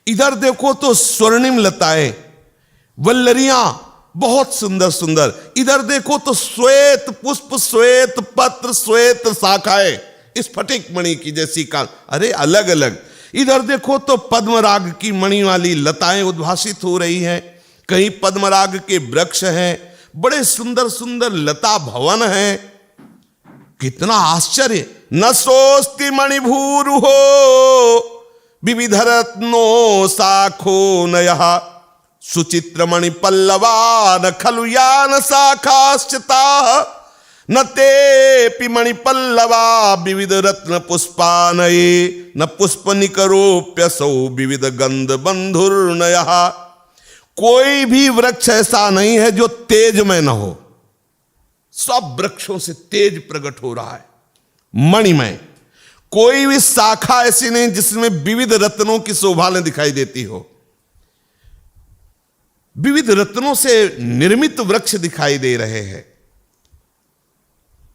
इधर देखो तो स्वर्णिम लताएं, वल्लरियां बहुत सुंदर सुंदर, इधर देखो तो श्वेत पुष्प, श्वेत पत्र, श्वेत शाखाएं, स्फटिक मणि की जैसी कांति, अरे अलग अलग। इधर देखो तो पद्मराग की मणि वाली लताएं उद्भासित हो रही हैं, कहीं पद्मराग के वृक्ष हैं, बड़े सुंदर सुंदर लता भवन हैं। कितना आश्चर्य! न सोस्ति मणिभूरु हो विविधरत्नो शाखो नयः, सुचित्र मणि पल्लवान खलु यान शाखाश्चिताः, न ते मणि पल्लवा विविध रत्न पुष्पानये न पुष्प निकरोप्यसौ विविध गंध बंधुर्नय। कोई भी वृक्ष ऐसा नहीं है जो तेजमय न हो, सब वृक्षों से तेज प्रकट हो रहा है, मणिमय। कोई भी शाखा ऐसी नहीं जिसमें विविध रत्नों की शोभा न दिखाई देती हो। विविध रत्नों से निर्मित वृक्ष दिखाई दे रहे हैं।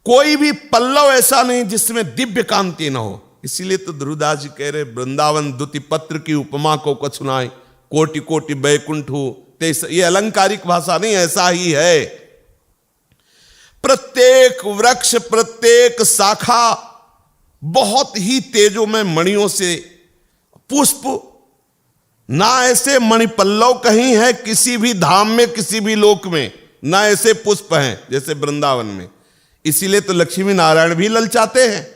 कोई भी पल्लव ऐसा नहीं जिसमें दिव्य कांति न हो। इसीलिए तो ध्रुवदास जी कह रहे वृंदावन दुति पत्र की उपमा को कछुनाए, कोटि कोटि बैकुंठ हो। ये अलंकारिक भाषा नहीं, ऐसा ही है। प्रत्येक वृक्ष, प्रत्येक शाखा बहुत ही तेजोमय मणियों से, पुष्प ना ऐसे मणिपल्लव कहीं है किसी भी धाम में, किसी भी लोक में, ना ऐसे पुष्प हैं जैसे वृंदावन में। इसीलिए तो लक्ष्मी नारायण भी ललचाते हैं।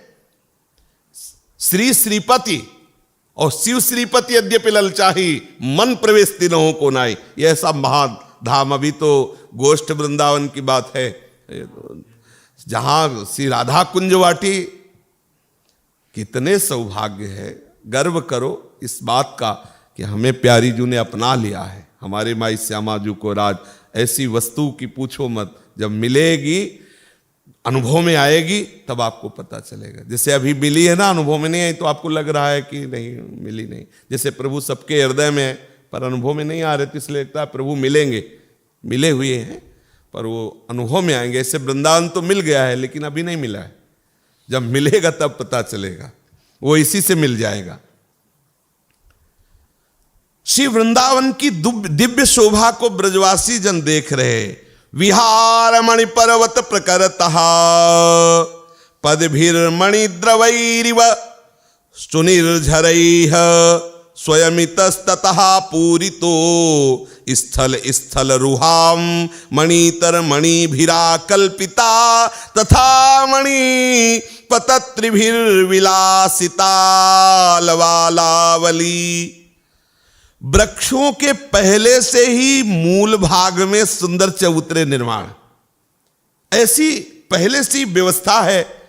श्री श्रीपति और शिव श्रीपति यद्यपि ललचाही, मन प्रवेश तीनों को नाई। यह ऐसा महाधाम। अभी तो गोष्ठ वृंदावन की बात है, जहां श्री राधा कुंज वाटी। कितने सौभाग्य है, गर्व करो इस बात का कि हमें प्यारी जू ने अपना लिया है, हमारे माई श्यामा जू को राज। ऐसी वस्तु की पूछो मत, जब मिलेगी, अनुभव में आएगी, तब आपको पता चलेगा। जैसे अभी मिली है ना, अनुभव में नहीं आई तो आपको लग रहा है कि नहीं मिली नहीं। जैसे प्रभु सबके हृदय में है पर अनुभव में नहीं आ रहे, तो इसलिए लगता है प्रभु मिलेंगे, मिले हुए हैं पर वो अनुभव में आएंगे। ऐसे वृंदावन तो मिल गया है लेकिन अभी नहीं मिला है, जब मिलेगा तब पता चलेगा, वो इसी से मिल जाएगा। श्री वृंदावन की दिव्य शोभा को ब्रजवासी जन देख रहे। विहार मणि पर्वत प्रकरतः पदभिर्मणि द्रवैरिव सुनिर्झरैः स्वयमितस्ततः पूरितो स्थल स्थल रुहाम मणितर मणिभिराकल्पिता तथा मणि पतत्रिभिर्विलासिता लवालावली। वृक्षों के पहले से ही मूल भाग में सुंदर चबूतरे निर्माण, ऐसी पहले से ही व्यवस्था है।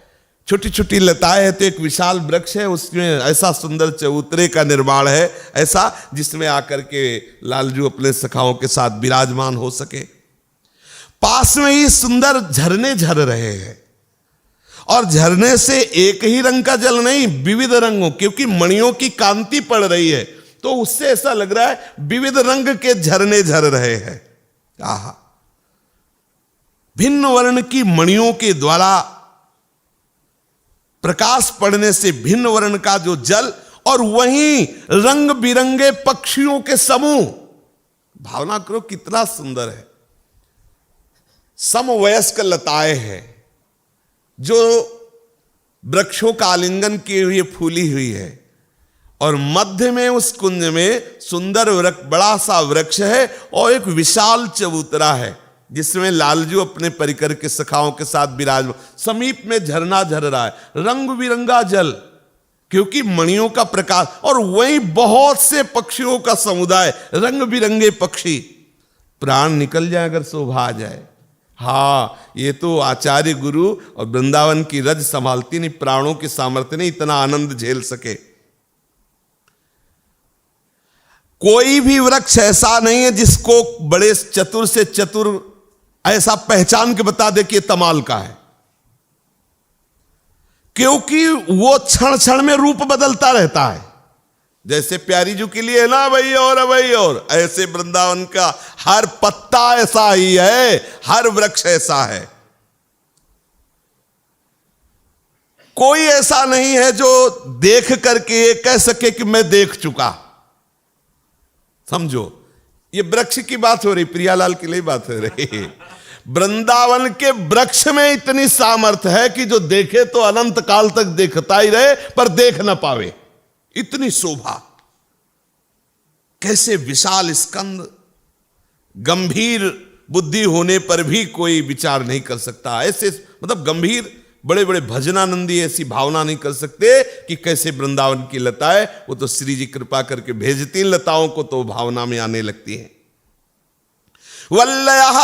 छोटी छोटी लताएं है तो एक विशाल वृक्ष है, उसमें ऐसा सुंदर चबूतरे का निर्माण है, ऐसा जिसमें आकर के लालजू अपने सखाओं के साथ विराजमान हो सके। पास में ही सुंदर झरने झर रहे हैं, और झरने से एक ही रंग का जल नहीं, विविध रंगों, क्योंकि मणियों की कांति पड़ रही है तो उससे ऐसा लग रहा है विविध रंग के झरने झर रहे हैं। आहा, भिन्न वर्ण की मणियों के द्वारा प्रकाश पड़ने से भिन्न वर्ण का जो जल, और वहीं रंग बिरंगे पक्षियों के समूह। भावना करो कितना सुंदर है। समवयस्क लताएं हैं जो वृक्षों का आलिंगन किए हुए फूली हुई है, और मध्य में उस कुंज में सुंदर बड़ा सा वृक्ष है और एक विशाल चबूतरा है जिसमें लालजू अपने परिकर के सखाओं के साथ विराजमान। समीप में झरना झर रहा है, रंग बिरंगा जल, क्योंकि मणियों का प्रकाश, और वहीं बहुत से पक्षियों का समुदाय, रंग बिरंगे पक्षी। प्राण निकल जाए अगर शोभा आ जाए। हाँ, ये तो आचार्य गुरु और वृंदावन की रज संभालती नहीं, प्राणों की सामर्थ्य नहीं इतना आनंद झेल सके। कोई भी वृक्ष ऐसा नहीं है जिसको बड़े चतुर से चतुर ऐसा पहचान के बता दे कि तमाल का है, क्योंकि वो क्षण क्षण में रूप बदलता रहता है। जैसे प्यारी जू के लिए है ना भाई और ऐसे वृंदावन का हर पत्ता ऐसा ही है, हर वृक्ष ऐसा है। कोई ऐसा नहीं है जो देख करके ये कह सके कि मैं देख चुका। समझो, ये वृक्ष की बात हो रही, प्रियालाल के लिए बात हो रही। वृंदावन के वृक्ष में इतनी सामर्थ्य है कि जो देखे तो अनंत काल तक देखता ही रहे पर देख ना पावे, इतनी शोभा। कैसे विशाल स्कंद, गंभीर बुद्धि होने पर भी कोई विचार नहीं कर सकता। ऐसे मतलब गंभीर बड़े बड़े भजनानंदी ऐसी भावना नहीं कर सकते कि कैसे वृंदावन की लताएं, वो तो श्री जी कृपा करके भेजती लताओं को तो भावना में आने लगती है। वल्लयः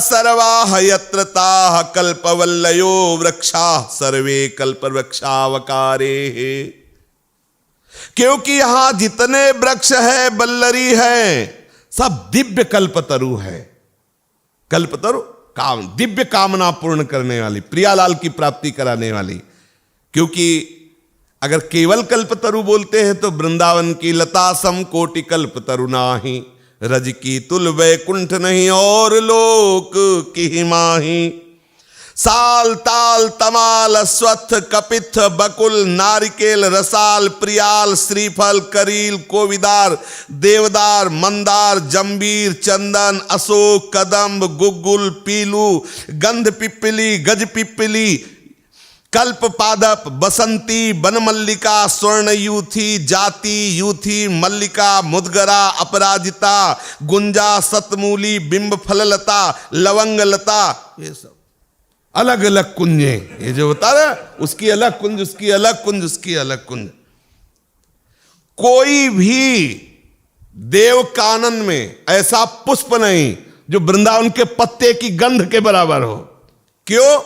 सर्वाः यत्र ताः कल्पवल्लयो वृक्षाः सर्वे कल्पवृक्षावकारे। क्योंकि यहां जितने वृक्ष है, बल्लरी है, सब दिव्य कल्पतरु है। कल्पतरु काम, दिव्य कामना पूर्ण करने वाली, प्रियालाल की प्राप्ति कराने वाली। क्योंकि अगर केवल कल्पतरु बोलते हैं तो वृंदावन की लता सम कोटि कल्पतरु नाही, रज की तुल वैकुंठ नहीं और लोक की माही। साल ताल तमाल अश्वत्थ कपित्थ बकुल नारिकेल रसाल प्रियाल श्रीफल करील कोविदार देवदार मंदार जंबीर चंदन अशोक कदम्ब गुग्गुल पीलू गंध पिप्पली गज पिप्पली कल्प पादप बसंती बनमल्लिका स्वर्ण यूथी जाति यूथी मल्लिका मुदगरा अपराजिता गुंजा सतमूली बिंब फललता लवंग लता, ये सब अलग अलग कुंजे। ये जो बता रहा उसकी अलग कुंज, उसकी अलग कुंज, उसकी अलग कुंज। कोई भी देव कानन में ऐसा पुष्प नहीं जो वृंदावन के पत्ते की गंध के बराबर हो। क्यों?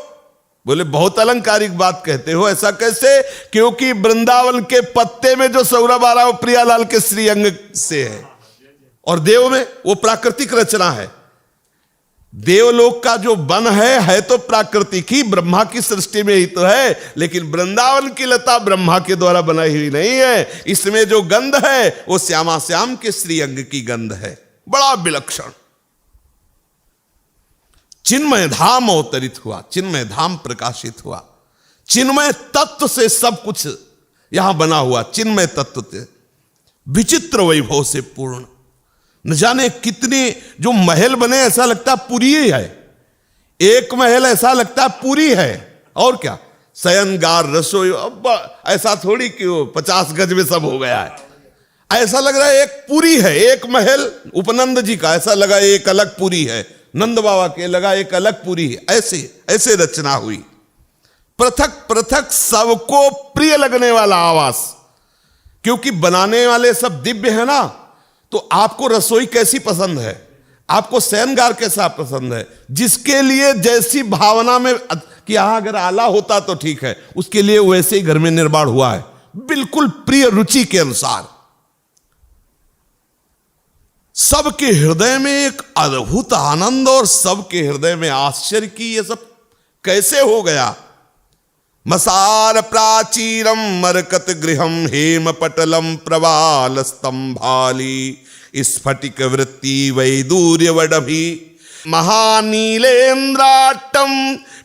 बोले बहुत अलंकारिक बात कहते हो, ऐसा कैसे? क्योंकि वृंदावन के पत्ते में जो सौरभ आ रहा है वो प्रियालाल के श्रीअंग से है, और देव में वो प्राकृतिक रचना है। देवलोक का जो वन है तो प्राकृतिक ही, ब्रह्मा की सृष्टि में ही तो है, लेकिन वृंदावन की लता ब्रह्मा के द्वारा बनाई हुई नहीं है। इसमें जो गंध है वो श्यामा श्याम के श्रीअंग की गंध है, बड़ा विलक्षण। चिन्मय धाम अवतरित हुआ, चिन्मय धाम प्रकाशित हुआ, चिन्मय तत्व से सब कुछ यहां बना हुआ, चिन्मय तत्व से विचित्र वैभव से पूर्ण। न जाने कितने जो महल बने, ऐसा लगता है पुरी ही है। एक महल ऐसा लगता है पुरी है, और क्या शयनगार रसोई, अब ऐसा थोड़ी कि वो 50 गज में सब हो गया है। ऐसा लग रहा है एक पुरी है, एक महल उपनंद जी का ऐसा लगा एक अलग पुरी है, नंद बाबा के लगा एक अलग पुरी है। ऐसे ऐसे रचना हुई, पृथक पृथक सबको प्रिय लगने वाला आवास। क्योंकि बनाने वाले सब दिव्य है ना, तो आपको रसोई कैसी पसंद है, आपको शयनगार कैसा पसंद है, जिसके लिए जैसी भावना में कि यहां अगर आला होता तो ठीक है, उसके लिए वैसे ही घर में निर्माण हुआ है, बिल्कुल प्रिय रुचि के अनुसार। सबके हृदय में एक अद्भुत आनंद और सबके हृदय में आश्चर्य की ये सब कैसे हो गया। मसार प्राचीरम मरकत गृहम हेम पटलम प्रवाल स्तंभाली स्फटिक वृत्ति वैदूर्य वडभी महानीलेन्द्राट्टम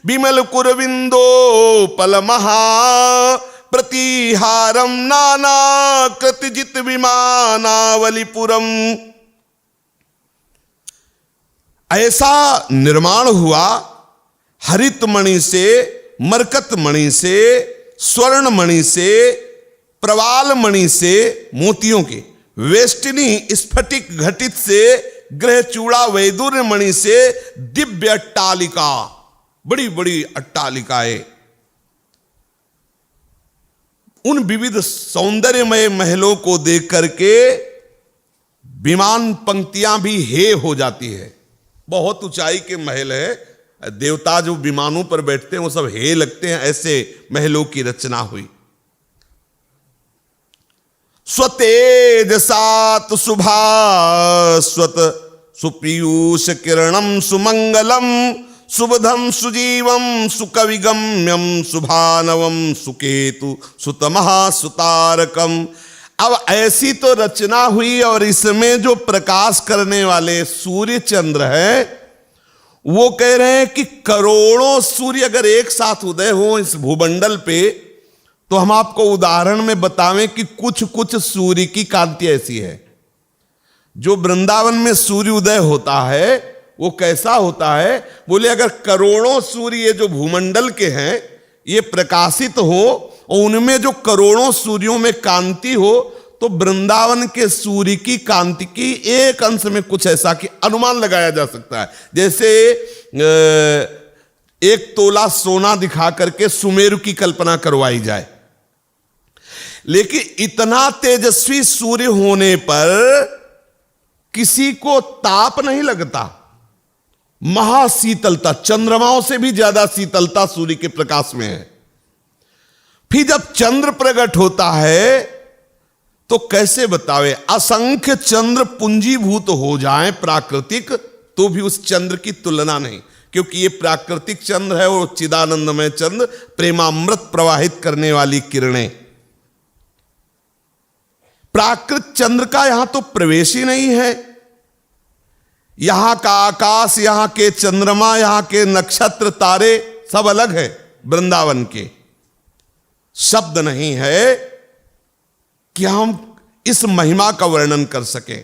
विमल कुरविंदो पल महा प्रतिहारम नाना कृतजित विमानावलिपुरम। ऐसा निर्माण हुआ हरित मणि से, मरकत मणि से, स्वर्ण मणि से, प्रवाल मणि से, मोतियों के, वेष्टिनी स्फटिक घटित से, ग्रह चूड़ा वैदुर्य मणि से दिव्य अट्टालिका, बड़ी बड़ी अट्टालिकाएं। उन विविध सौंदर्यमय महलों को देख करके विमान पंक्तियां भी हे हो जाती है। बहुत ऊंचाई के महल है, देवता जो विमानों पर बैठते हैं वो सब हे लगते हैं, ऐसे महलों की रचना हुई। स्वतेज सात सुभास्वत सुपीयूष किरणम सुमंगलम सुबधम सुजीवम सुकविगम्यम सुभानवम सुकेतु सुतमहासुतारकम। अब ऐसी तो रचना हुई, और इसमें जो प्रकाश करने वाले सूर्य चंद्र है वो कह रहे हैं कि करोड़ों सूर्य अगर एक साथ उदय हो इस भूमंडल पे, तो हम आपको उदाहरण में बतावें कि कुछ कुछ सूर्य की कांति ऐसी है। जो वृंदावन में सूर्य उदय होता है वो कैसा होता है? बोले अगर करोड़ों सूर्य ये जो भूमंडल के हैं ये प्रकाशित हो और उनमें जो करोड़ों सूर्यों में कांति हो, तो वृंदावन के सूर्य की कांति की एक अंश में कुछ ऐसा कि अनुमान लगाया जा सकता है। जैसे एक तोला सोना दिखा करके सुमेरु की कल्पना करवाई जाए, लेकिन इतना तेजस्वी सूर्य होने पर किसी को ताप नहीं लगता। महाशीतलता, चंद्रमाओं से भी ज्यादा शीतलता सूर्य के प्रकाश में है। फिर जब चंद्र प्रकट होता है तो कैसे बतावे, असंख्य चंद्र पूंजीभूत हो जाएं प्राकृतिक, तो भी उस चंद्र की तुलना नहीं, क्योंकि ये प्राकृतिक चंद्र है और चिदानंदमय चंद्र, प्रेमामृत प्रवाहित करने वाली किरणें। प्राकृत चंद्र का यहां तो प्रवेश ही नहीं है। यहां का आकाश, यहां के चंद्रमा, यहां के नक्षत्र तारे सब अलग है वृंदावन के। शब्द नहीं है कि हम इस महिमा का वर्णन कर सके।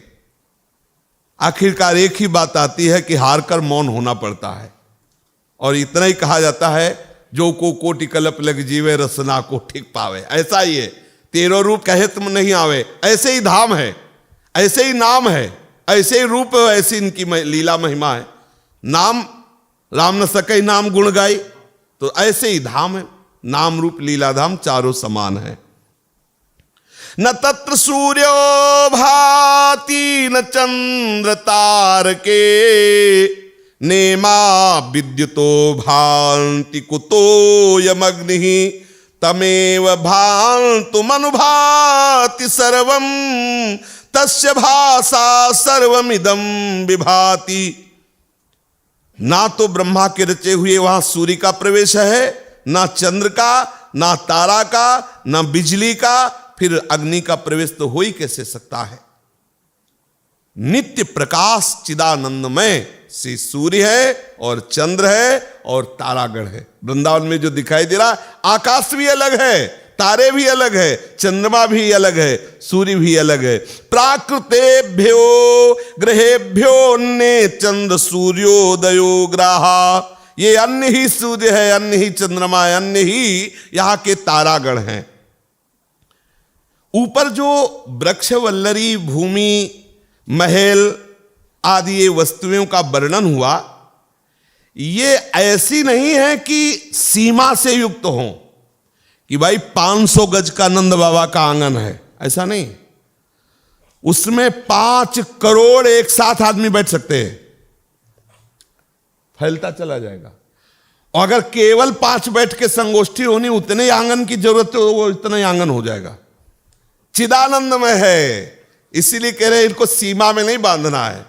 आखिरकार एक ही बात आती है कि हार कर मौन होना पड़ता है, और इतना ही कहा जाता है, जो को कोटि कल्प लग जीवे रसना को ठीक पावे। ऐसा ही है, तेरो रूप कहे तुम नहीं आवे, ऐसे ही धाम है, ऐसे ही नाम है, ऐसे ही रूप है, ऐसी इनकी लीला महिमा है। नाम राम न सके नाम गुण गाई, तो ऐसे ही धाम है, नाम रूप लीला धाम चारों समान है। न तत्र सूर्यो भाति न चंद्र तारके, नेमा विद्युतो भान्ति कुतो यमग्निः, तमेव भान्तुमनुभाति सर्वं, तस्य भासा सर्वमिदं विभाति। ना तो ब्रह्मा के रचे हुए वहां सूर्य का प्रवेश है, ना चंद्र का, ना तारा का, ना बिजली का, फिर अग्नि का प्रवेश तो हो ही कैसे सकता है। नित्य प्रकाश चिदानंदमय श्री सूर्य है और चंद्र है और तारागण है। वृंदावन में जो दिखाई दे रहा, आकाश भी अलग है, तारे भी अलग है, चंद्रमा भी अलग है, सूर्य भी अलग है। प्राकृतेभ्यो ग्रहेभ्यो ने चंद्र सूर्योदयो ग्राहा, ये अन्य ही सूर्य है, अन्य ही चंद्रमा है, अन्य ही यहां के तारागण हैं। ऊपर जो वृक्ष वल्लरी, भूमि, महल आदि ये वस्तुओं का वर्णन हुआ, ये ऐसी नहीं है कि सीमा से युक्त हो कि भाई 500 गज का नंद बाबा का आंगन है, ऐसा नहीं। उसमें 5 करोड़ एक साथ आदमी बैठ सकते हैं, फैलता चला जाएगा। और अगर केवल 5 बैठ के संगोष्ठी होनी, उतने ही आंगन की जरूरत हो, वो इतना ही आंगन हो जाएगा। चिदानंद में है, इसीलिए कह रहे हैं इनको सीमा में नहीं बांधना है।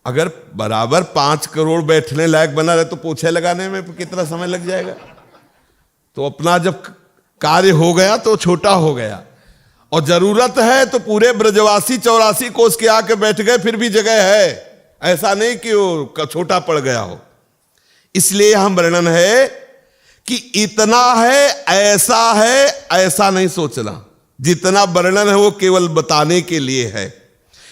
अगर बराबर 5 करोड़ बैठने लायक बना रहे तो पोछे लगाने में कितना समय लग जाएगा। तो अपना जब कार्य हो गया तो छोटा हो गया, और जरूरत है तो पूरे ब्रजवासी 84 कोस के आके बैठ गए, फिर भी जगह है, ऐसा नहीं कि वो छोटा पड़ गया हो। इसलिए यहां वर्णन है कि इतना है, ऐसा नहीं सोचना। जितना वर्णन है वो केवल बताने के लिए है।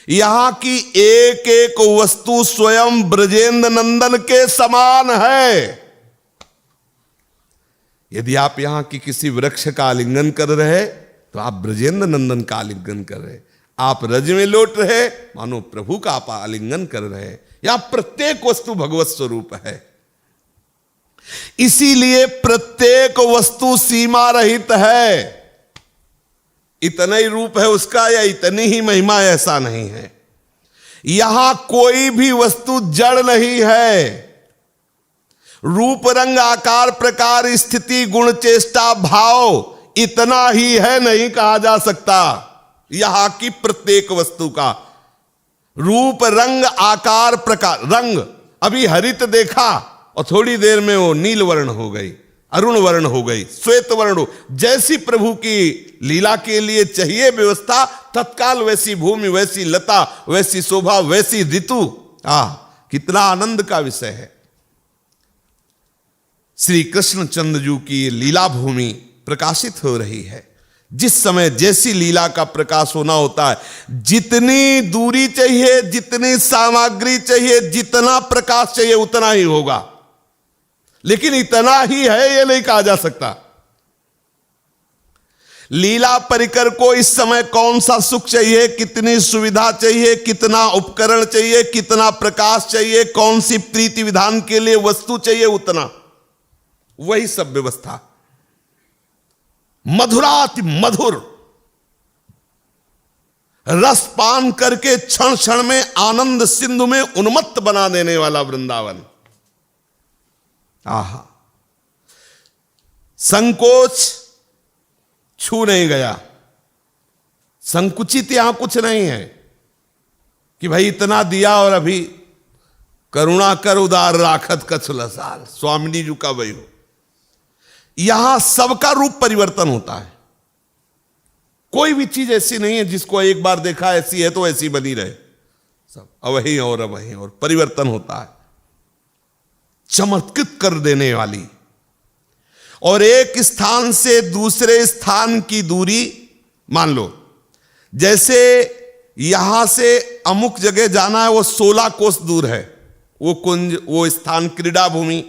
यहां की एक एक वस्तु स्वयं ब्रजेंद्र नंदन के समान है। यदि आप यहां की किसी वृक्ष का आलिंगन कर रहे तो आप ब्रजेंद्र नंदन का आलिंगन कर रहे, आप रज में लौट रहे मानो प्रभु का आप आलिंगन कर रहे। यहां प्रत्येक वस्तु भगवत स्वरूप है, इसीलिए प्रत्येक वस्तु सीमा रहित है। इतना ही रूप है उसका या इतनी ही महिमा, ऐसा नहीं है। यहां कोई भी वस्तु जड़ नहीं है। रूप रंग आकार प्रकार स्थिति गुण चेष्टा भाव इतना ही है, नहीं कहा जा सकता। यहां की प्रत्येक वस्तु का रूप रंग आकार प्रकार, रंग अभी हरित देखा और थोड़ी देर में वो नील वर्ण हो गई, अरुण वर्ण हो गई, श्वेत वर्ण हो। जैसी प्रभु की लीला के लिए चाहिए व्यवस्था, तत्काल वैसी भूमि, वैसी लता, वैसी शोभा, वैसी ऋतु। कितना आनंद का विषय है। श्री कृष्ण चंद्रजू की लीला भूमि प्रकाशित हो रही है। जिस समय जैसी लीला का प्रकाश होना होता है, जितनी दूरी चाहिए, जितनी सामग्री चाहिए, जितना प्रकाश चाहिए, उतना ही होगा। लेकिन इतना ही है ये नहीं कहा जा सकता। लीला परिकर को इस समय कौन सा सुख चाहिए, कितनी सुविधा चाहिए, कितना उपकरण चाहिए, कितना प्रकाश चाहिए, कौन सी प्रीति विधान के लिए वस्तु चाहिए, उतना वही सब व्यवस्था। मधुराति मधुर, रस पान करके क्षण क्षण में आनंद सिंधु में उन्मत्त बना देने वाला वृंदावन। आहा, संकोच छू नहीं गया, संकुचित यहां कुछ नहीं है कि भाई इतना दिया और अभी करुणा कर उदार राखत कछुल साल, स्वामिनी जी का वही हो। यहां सबका रूप परिवर्तन होता है, कोई भी चीज ऐसी नहीं है जिसको एक बार देखा ऐसी है तो ऐसी बनी रहे, सब अवही और अवही और परिवर्तन होता है, चमत्कृत कर देने वाली। और एक स्थान से दूसरे स्थान की दूरी, मान लो जैसे यहां से अमुक जगह जाना है, वो 16 कोस दूर है वो कुंज, वो स्थान, क्रीड़ा भूमि,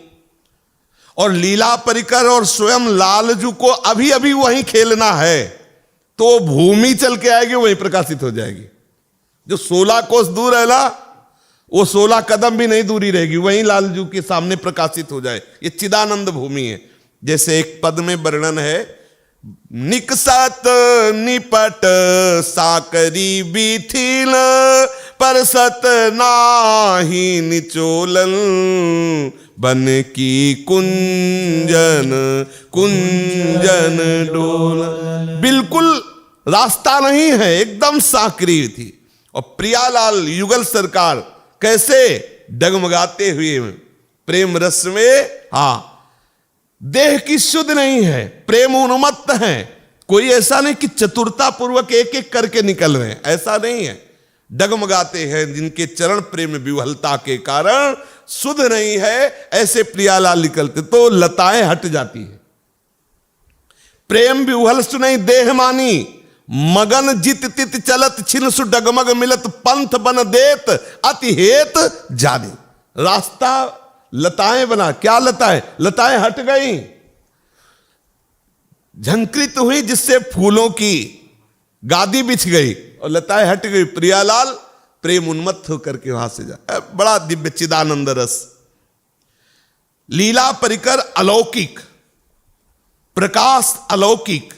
और लीला परिकर और स्वयं लालजू को अभी अभी वहीं खेलना है तो भूमि चल के आएगी, वहीं प्रकाशित हो जाएगी। जो 16 कोस दूर है ना, वो 16 कदम भी नहीं दूरी रहेगी, वहीं लालजू के सामने प्रकाशित हो जाए। ये चिदानंद भूमि है। जैसे एक पद में वर्णन है, निकसत निपट साकरी बीथिल परसत नाही निचोलन बन की कुंजन कुंजन डोलन। बिल्कुल रास्ता नहीं है, एकदम साकरी थी। और प्रियालाल युगल सरकार कैसे डगमगाते हुए प्रेम रस में, हाँ, देह की शुद्ध नहीं है, प्रेम उन्मत्त है। कोई ऐसा नहीं कि चतुरता पूर्वक एक एक करके निकल रहे हैं, ऐसा नहीं है। डगमगाते हैं जिनके चरण प्रेम विह्वलता के कारण शुद्ध नहीं है, ऐसे प्रियालाल निकलते तो लताएं हट जाती है। प्रेम विह्वल सु नहीं देह मानी, मगन जित तित चलत छिन सु डगमग मिलत पंथ बन देत अति हेत जानी। रास्ता लताएं बना, क्या लताएं? लताएं हट गई, झंकृत हुई, जिससे फूलों की गादी बिछ गई और लताएं हट गई। प्रियालाल प्रेम उन्मत्त होकर के वहां से जा, बड़ा दिव्य चिदानंद रस। लीला परिकर अलौकिक, प्रकाश अलौकिक,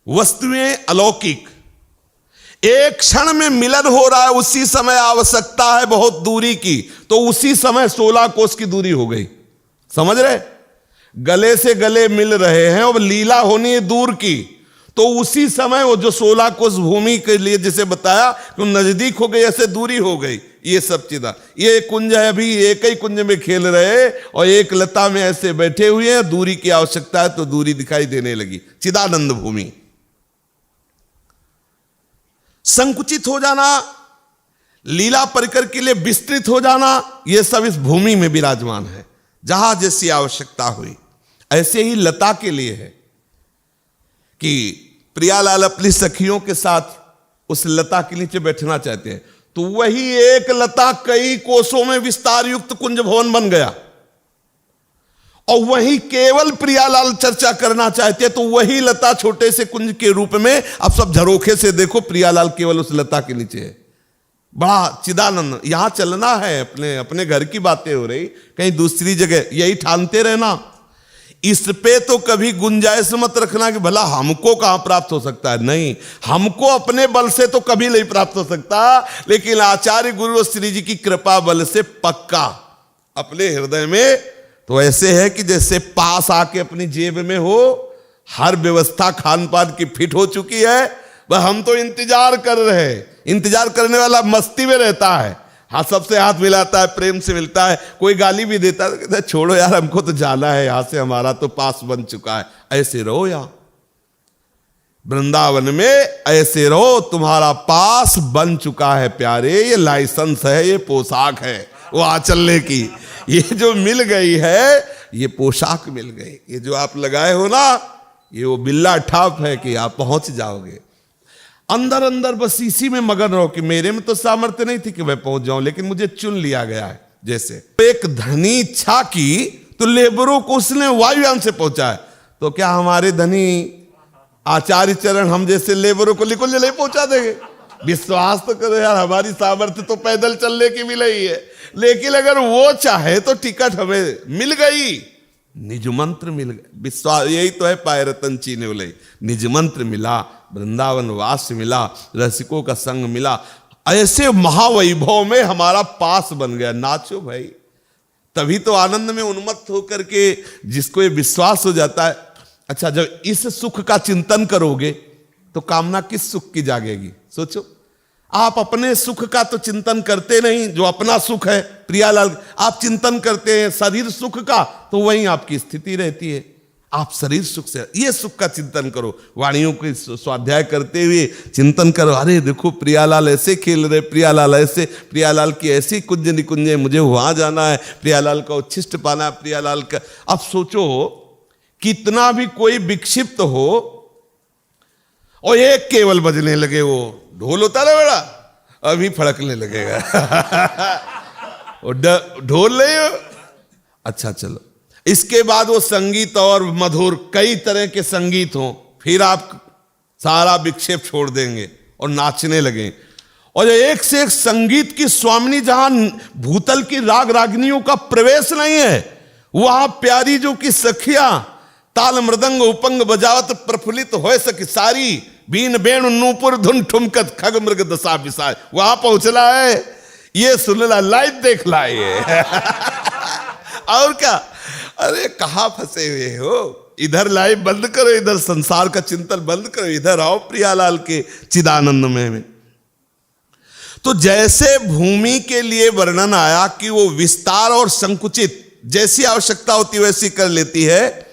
वस्तुएं अलौकिक। एक क्षण में मिलन हो रहा है, उसी समय आवश्यकता है बहुत दूरी की, तो उसी समय 16 कोस की दूरी हो गई। समझ रहे? गले से गले मिल रहे हैं और लीला होनी है दूर की, तो उसी समय वो जो 16 कोस भूमि के लिए जिसे बताया कि नजदीक हो गई, ऐसे दूरी हो गई। ये सब चीज़ा, ये कुंज है, अभी एक ही कुंज में खेल रहे और एक लता में ऐसे बैठे हुए हैं, दूरी की आवश्यकता है तो दूरी दिखाई देने लगी। चिदानंद भूमि। संकुचित हो जाना, लीला परिकर के लिए विस्तृत हो जाना, यह सब इस भूमि में विराजमान है। जहां जैसी आवश्यकता हुई, ऐसे ही लता के लिए है कि प्रियालाल अपनी सखियों के साथ उस लता के नीचे बैठना चाहते हैं, तो वही एक लता कई कोसों में विस्तार युक्त कुंज भवन बन गया। और वही केवल प्रियालाल चर्चा करना चाहते हैं, तो वही लता छोटे से कुंज के रूप में, अब सब झरोखे से देखो, प्रियालाल केवल उस लता के नीचे है। बड़ा चिदानंद। यहां चलना है, अपने अपने घर की बातें हो रही, कहीं दूसरी जगह यही ठानते रहना। इस पे तो कभी गुंजाइश मत रखना कि भला हमको कहां प्राप्त हो सकता है। नहीं, हमको अपने बल से तो कभी नहीं प्राप्त हो सकता, लेकिन आचार्य गुरु श्री जी की कृपा बल से पक्का अपने हृदय में। तो ऐसे है कि जैसे पास आके अपनी जेब में हो, हर व्यवस्था खान पान की फिट हो चुकी है, वह हम तो इंतजार कर रहे हैं। इंतजार करने वाला मस्ती में रहता है, हाथ सबसे हाथ मिलाता है, प्रेम से मिलता है, कोई गाली भी देता है तो कहता है छोड़ो यार, हमको तो जाना है यहां से, हमारा तो पास बन चुका है। ऐसे रहो यहां वृंदावन में, ऐसे रहो, तुम्हारा पास बन चुका है प्यारे। ये लाइसेंस है, ये पोशाक है वो आचलने की, ये जो मिल गई है, ये पोशाक मिल गई। ये जो आप लगाए हो ना, ये वो बिल्ला ठाप है कि आप पहुंच जाओगे। अंदर अंदर बस इसी में मगन रहो कि मेरे में तो सामर्थ्य नहीं थी कि मैं पहुंच जाऊं, लेकिन मुझे चुन लिया गया है। जैसे एक धनी इच्छा की तो लेबरों को उसने वायुयान से पहुंचा है, तो क्या हमारे धनी आचार्य चरण हम जैसे लेबरों को लिखो ले पहुंचा देंगे? विश्वास तो करो यार, हमारी सामर्थ्य तो पैदल चलने की मिल रही है, लेकिन अगर वो चाहे तो टिकट हमें मिल गई, निज मंत्र मिल गया। विश्वास यही तो है, पाय रतन चीने बोले, निज मंत्र मिला, वृंदावन वास मिला, रसिकों का संग मिला, ऐसे महावैभव में हमारा पास बन गया। नाचो भाई, तभी तो आनंद में उन्मत्त होकर के जिसको ये विश्वास हो जाता है। अच्छा, जब इस सुख का चिंतन करोगे तो कामना किस सुख की जागेगी? सोचो, आप अपने सुख का तो चिंतन करते नहीं, जो अपना सुख है प्रियालाल, आप चिंतन करते हैं शरीर सुख का, तो वहीं आपकी स्थिति रहती है। आप शरीर सुख से ये सुख का चिंतन करो, वाणियों के स्वाध्याय करते हुए चिंतन करो, अरे देखो प्रियालाल ऐसे खेल रहे, प्रियालाल ऐसे, प्रियालाल की ऐसी कुंज निकुंजे, मुझे वहां जाना है, प्रियालाल का उच्छिष्ट पाना है, प्रियालाल का। अब सोचो, कितना भी कोई विक्षिप्त हो और एक केवल बजने लगे, वो ढोल होता ना बड़ा, अभी फड़कने लगेगा ढोल नहीं हो। अच्छा चलो, इसके बाद वो संगीत और मधुर कई तरह के संगीत हो, फिर आप सारा विक्षेप छोड़ देंगे और नाचने लगे। और एक से एक संगीत की स्वामिनी, जहां भूतल की राग रागिनियों का प्रवेश नहीं है, वहां प्यारी जो की सखिया ताल मृदंग उपंग बजावत प्रफुल्लित हो सकी सारी, बीन बेणु नूपुर धुन ठुमकत खग मृग दशा विसाय, वहां पहुंचला है। ये सुन ला, लाइव देख लाए और क्या, अरे कहां फंसे हुए हो, इधर लाइव बंद करो, इधर संसार का चिंतन बंद करो, इधर आओ प्रियालाल के चिदानंद में। तो जैसे भूमि के लिए वर्णन आया कि वो विस्तार और संकुचित जैसी आवश्यकता होती वैसी कर लेती है,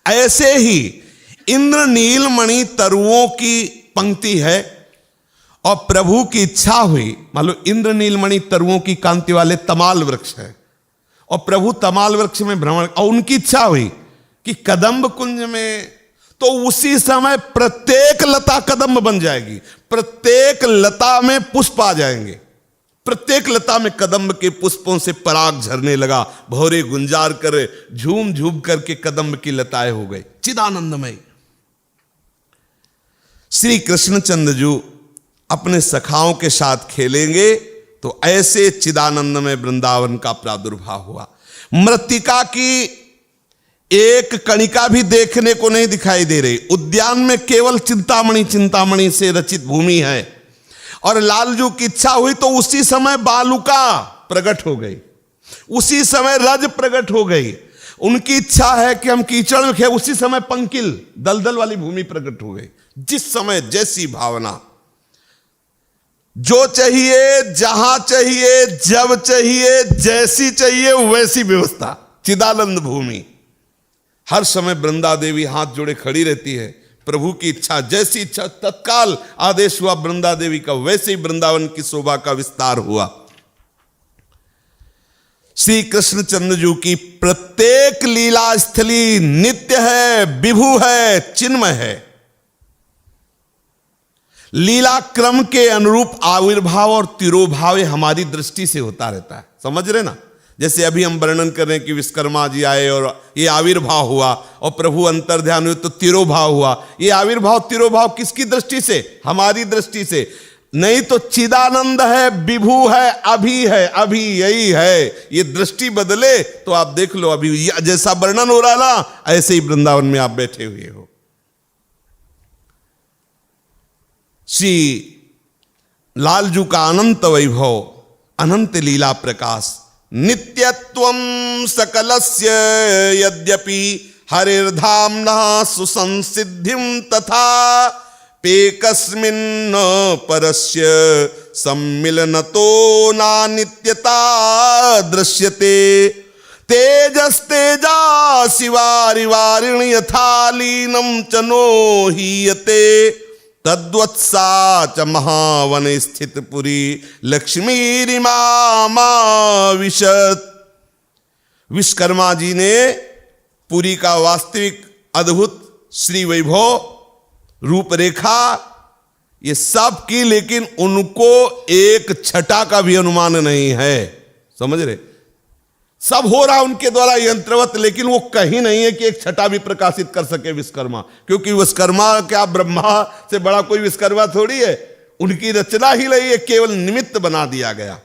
ऐसे ही इंद्र नीलमणि तरुओं की पंक्ति है और प्रभु की इच्छा हुई, मान लो इंद्र नीलमणि तरुओं की कांति वाले तमाल वृक्ष है और प्रभु तमाल वृक्ष में भ्रमण, और उनकी इच्छा हुई कि कदम्ब कुंज में, तो उसी समय प्रत्येक लता कदम्ब बन जाएगी, प्रत्येक लता में पुष्प आ जाएंगे, प्रत्येक लता में कदम्ब के पुष्पों से पराग झरने लगा, भौरे गुंजार कर झूम झूम करके कदम्ब की लताएं हो गई चिदानंदमय। श्री कृष्णचंद्र जी अपने सखाओं के साथ खेलेंगे तो ऐसे चिदानंद में वृंदावन का प्रादुर्भाव हुआ। मृत्तिका की एक कणिका भी देखने को नहीं दिखाई दे रही, उद्यान में केवल चिंतामणि चिंतामणि से रचित भूमि है। और लालजू की इच्छा हुई तो उसी समय बालुका प्रकट हो गई, उसी समय रज प्रकट हो गई। उनकी इच्छा है कि हम कीचड़ में खेल, उसी समय पंकिल दलदल वाली भूमि प्रकट हो गई। जिस समय जैसी भावना, जो चाहिए, जहां चाहिए, जब चाहिए, जैसी चाहिए वैसी व्यवस्था, चिदानंद भूमि। हर समय वृंदा देवी हाथ जोड़े खड़ी रहती है, प्रभु की इच्छा, जैसी इच्छा तत्काल आदेश हुआ वृंदा देवी का, वैसे ही वृंदावन की शोभा का विस्तार हुआ। श्री कृष्णचंद्र जी की प्रत्येक लीला स्थली नित्य है, विभु है, चिन्मय है। लीला क्रम के अनुरूप आविर्भाव और तिरोभाव हमारी दृष्टि से होता रहता है, समझ रहे ना। जैसे अभी हम वर्णन कर रहे हैं कि विश्वकर्मा जी आए और ये आविर्भाव हुआ और प्रभु अंतर्ध्यान हुए तो तिरोभाव हुआ। ये आविर्भाव तिरोभाव किसकी दृष्टि से? हमारी दृष्टि से। नहीं तो चिदानंद है, विभु है, अभी है, अभी यही है। ये दृष्टि बदले तो आप देख लो, अभी जैसा वर्णन हो रहा ना, ऐसे ही वृंदावन में आप बैठे हुए हो। श्री लालजू का अनंत वैभव, अनंत लीला प्रकाश, नित्यत्वं सकलस्य यद्यपि हरिर्धाम्ना सुसंसिद्धिं तथा पेकस्मिन् परस्य सम्मिलनतो नानित्यता दृश्यते। तेजस्तेजासि वारिवारिणि यथा लीनं च नो हीयते तद्वत्सा च महावन स्थित पुरी लक्ष्मीरिमाविशत। विश्वकर्मा जी ने पुरी का वास्तविक अद्भुत श्री वैभव, रूपरेखा ये सब की, लेकिन उनको एक छटा का भी अनुमान नहीं है, समझ रहे। सब हो रहा उनके द्वारा यंत्रवत, लेकिन वो कहीं नहीं है कि एक छटा भी प्रकाशित कर सके विश्वकर्मा, क्योंकि विश्वकर्मा क्या ब्रह्मा से बड़ा कोई विश्वकर्मा थोड़ी है। उनकी रचना ही नहीं है, केवल निमित्त बना दिया गया।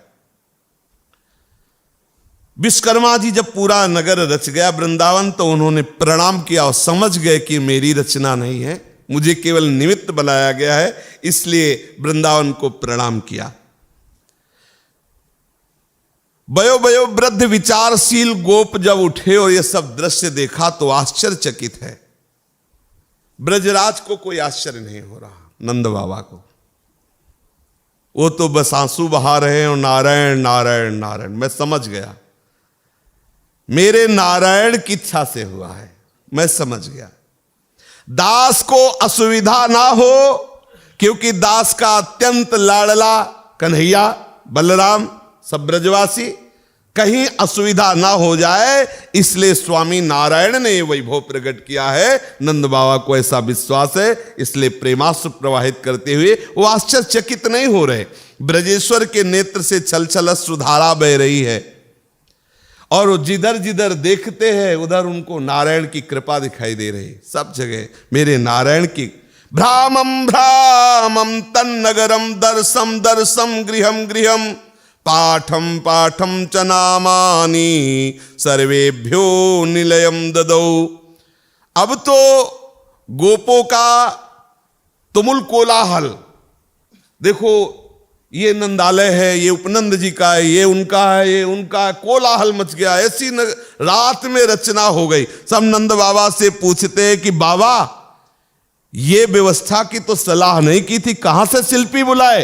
विश्वकर्मा जी जब पूरा नगर रच गया वृंदावन, तो उन्होंने प्रणाम किया और समझ गए कि मेरी रचना नहीं है, मुझे केवल निमित्त बनाया गया है, इसलिए वृंदावन को प्रणाम किया। बयो बयो वृद्ध विचारशील गोप जब उठे और यह सब दृश्य देखा तो आश्चर्यचकित है। ब्रजराज को कोई आश्चर्य नहीं हो रहा, नंद बाबा को। वो तो बस आंसू बहा रहे हैं और नारायण नारायण नारायण। मैं समझ गया, मेरे नारायण की इच्छा से हुआ है, मैं समझ गया। दास को असुविधा ना हो, क्योंकि दास का अत्यंत लाडला कन्हैया बलराम सब ब्रजवासी, कहीं असुविधा ना हो जाए, इसलिए स्वामी नारायण ने वैभव प्रकट किया है। नंद बाबा को ऐसा विश्वास है, इसलिए प्रेमाश्रु प्रवाहित करते हुए वो आश्चर्यचकित नहीं हो रहे। ब्रजेश्वर के नेत्र से छल छल अश्रुधारा बह रही है और वो जिधर जिधर देखते हैं उधर उनको नारायण की कृपा दिखाई दे रही। सब जगह मेरे नारायण की भ्रामम भ्रामम तन्नगरम दर्शम दर्शम गृहम गृहम पाठम पाठम च नामानि सर्वेभ्यो निलयम ददौ। अब तो गोपों का तुमुल कोलाहल देखो, ये नंदालय है, ये उपनंद जी का है, ये उनका है, ये उनका है, कोलाहल मच गया। ऐसी रात में रचना हो गई। सब नंद बाबा से पूछते हैं कि बाबा ये व्यवस्था की तो सलाह नहीं की थी, कहां से शिल्पी बुलाए?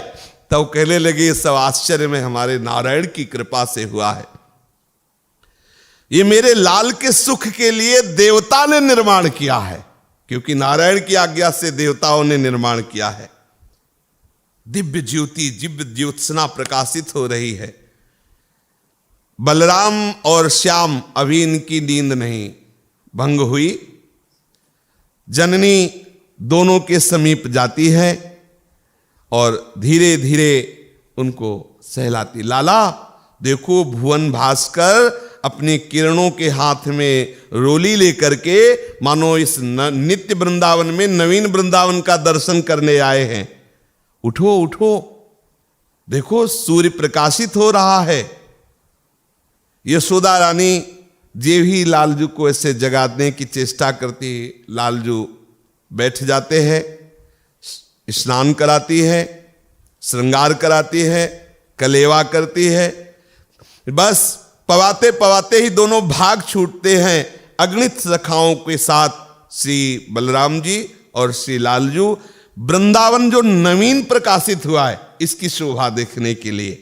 तब कहने लगे ये सब आश्चर्य में हमारे नारायण की कृपा से हुआ है। ये मेरे लाल के सुख के लिए देवता ने निर्माण किया है, क्योंकि नारायण की आज्ञा से देवताओं ने निर्माण किया है। दिव्य ज्योति दिव्य ज्योत्सना प्रकाशित हो रही है। बलराम और श्याम अभी इनकी नींद नहीं भंग हुई। जननी दोनों के समीप जाती है और धीरे धीरे उनको सहलाती। लाला देखो, भुवन भास्कर अपनी किरणों के हाथ में रोली लेकर के मानो इस नित्य वृंदावन में नवीन वृंदावन का दर्शन करने आए हैं। उठो उठो, देखो सूर्य प्रकाशित हो रहा है। यशोदा रानी जे भी लालजू को ऐसे जगाने की चेष्टा करती, लालजू बैठ जाते हैं, स्नान कराती है, श्रृंगार कराती है, कलेवा करती है। बस पवाते पवाते ही दोनों भाग छूटते हैं अगणित सखाओं के साथ। श्री बलराम जी और श्री लालजू वृंदावन जो नवीन प्रकाशित हुआ है इसकी शोभा देखने के लिए।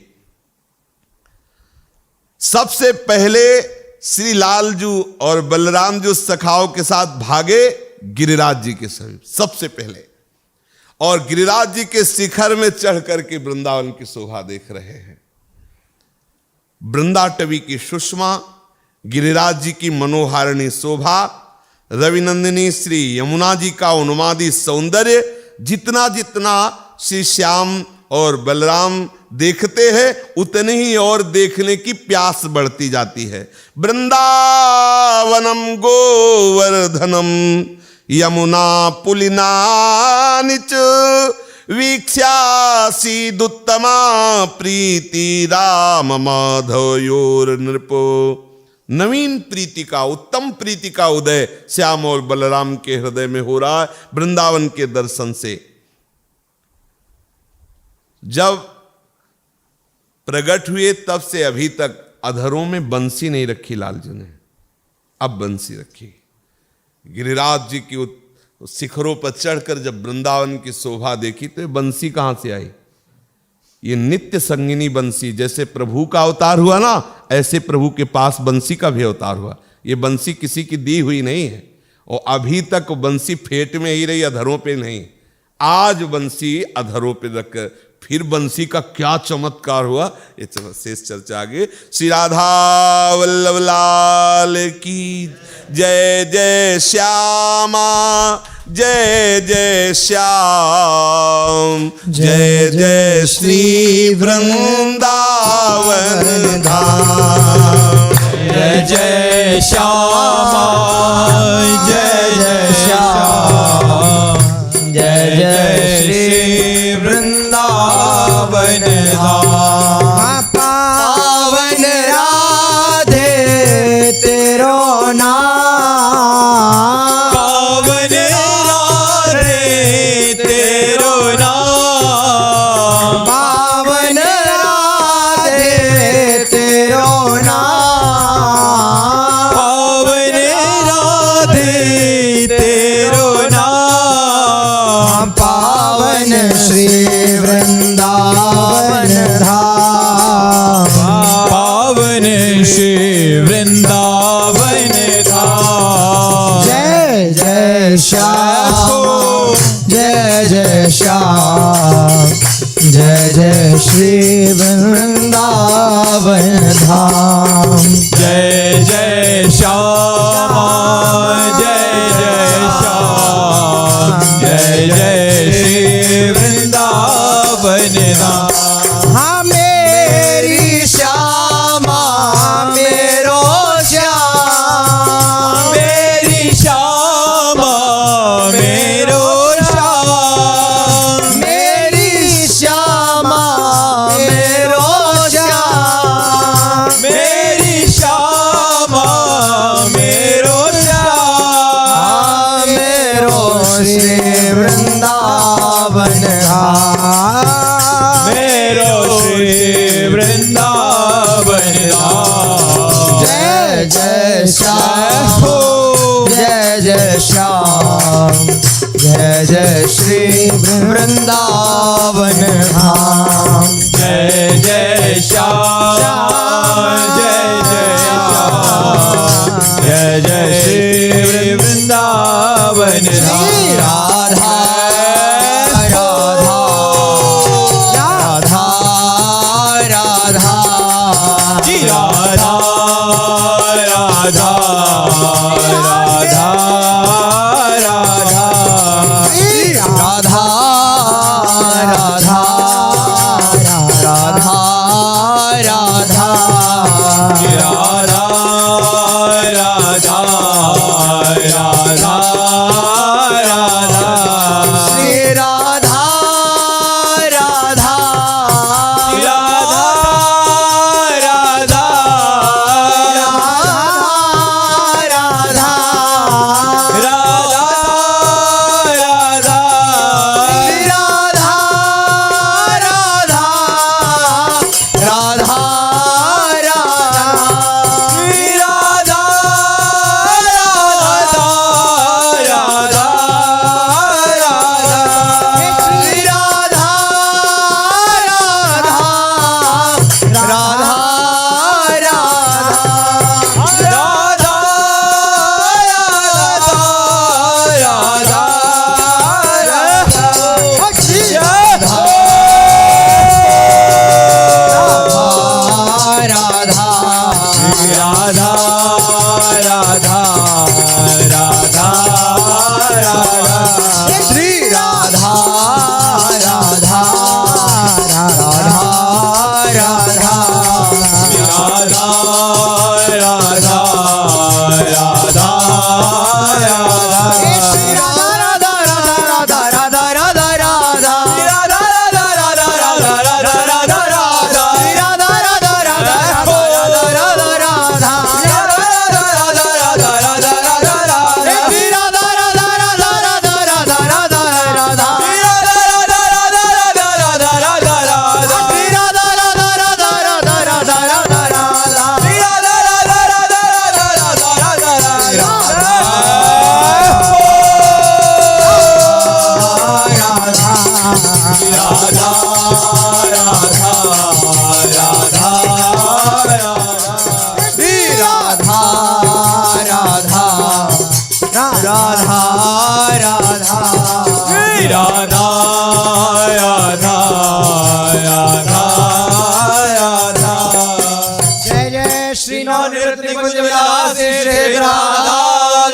सबसे पहले श्री लालजू और बलराम जो सखाओं के साथ भागे गिरिराज जी के समीप सबसे पहले, और गिरिराज जी के शिखर में चढ़ करके वृंदावन की शोभा देख रहे हैं। वृंदाटवी की सुषमा, गिरिराज जी की मनोहारिणी शोभा, रविनंदिनी श्री यमुना जी का उन्मादी सौंदर्य, जितना जितना श्री श्याम और बलराम देखते हैं उतने ही और देखने की प्यास बढ़ती जाती है। वृंदावनम गोवर्धनम यमुना पुलिनानि च वीक्ष्यासीदुत्तमा प्रीति राम माधवयोर नृपो। नवीन प्रीति का, उत्तम प्रीति का उदय श्याम और बलराम के हृदय में हो रहा है वृंदावन के दर्शन से। जब प्रकट हुए तब से अभी तक अधरों में बंसी नहीं रखी लालजू ने, अब बंसी रखी। गिरिराज जी की शिखरों पर चढ़कर जब वृंदावन की शोभा देखी तो ये बंसी कहां से आई? ये नित्य संगिनी बंसी, जैसे प्रभु का अवतार हुआ ना, ऐसे प्रभु के पास बंसी का भी अवतार हुआ। ये बंसी किसी की दी हुई नहीं है और अभी तक बंसी फेट में ही रही, अधरों पे नहीं। आज बंसी अधरों पे रखकर फिर बंसी का क्या चमत्कार हुआ, ये शेष चर्चा आगे। श्री राधा वल्लभ लाल की जय जय श्यामा, जय जय श्याम, जय जय श्री वृंदावन धाम। जय जय श्यामा, जय जय श्याम, जय जय श्री वृंदावन धाम। पावन राधे तेरो नाम, पावन राधे नाम पावन राधे तेरो नाम पावन राधे तेरो नाम पावन श्री वृंदावन धाम पावन श्री वृंदावन धाम जय जय श्याम जय जय श्याम जय जय श्री वृंदावन धाम जय जय श्याम जय जय श्याम जय जय श्री वृंदावन धाम हाँ मेरी श्यामा मेरो श्याम मेरी श्यामा मेरो श्याम मेरी श्यामा मेरो श्याम मेरी श्यामा मेरो श्याम मेरो श्री वृंदावन धाम मेरो श्री वृंदावन धाम जय जय श्याम जय जय श्याम जय जय श्री वृंदावन धाम जय जय श्याम जय जय श्याम जय जय श्री वृंदावन श्री धाम राधा राधा राधा राधा जी राधा राधा राधा राधा श्री राधा राधा राधा राधा जी राधा राधा राधा राधा श्री राधा राधा राधा राधा राधा राधा राधा श्री राधा राधा राधा श्री राधा राधा राधा राधा श्री राधा राधा राधा राधा राधा राधा राधा राधा राधा राधा श्री राधा राधा राधा राधा राधा राधा राधा राधा श्री राधा राधा राधा राधा राधा राधा राधा राधा राधा राधा राधा राधा श्री राधा राधा राधा राधा राधा राधा श्री राधा राधा राधा राधा राधा राधा राधा श्री राधा राधा राधा राधा राधा राधा श्री राधा राधा राधा राधा राधा राधा जय जय श्री नृत्य कुंज विलास श्री राधा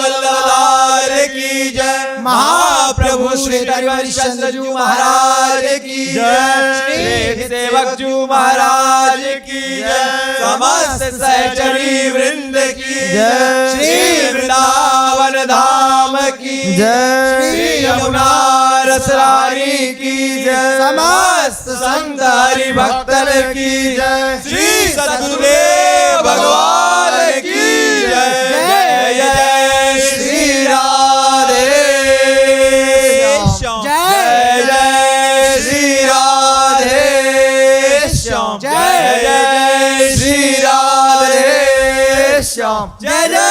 वल्लभार की जय महाप्रभु श्री हरिश्चंद्र जी महाराज की जय श्री सेवक जी महाराज की जय समस्त सहचरी वृंद की जय श्री वृंदावन धाम की जय श्री यमुना रसरानी की जय समस्त संत हरि भक्तन की जय श्री सद्गुरुदेव भगवान की जय जय जय श्री राधे जय जय राम जय जय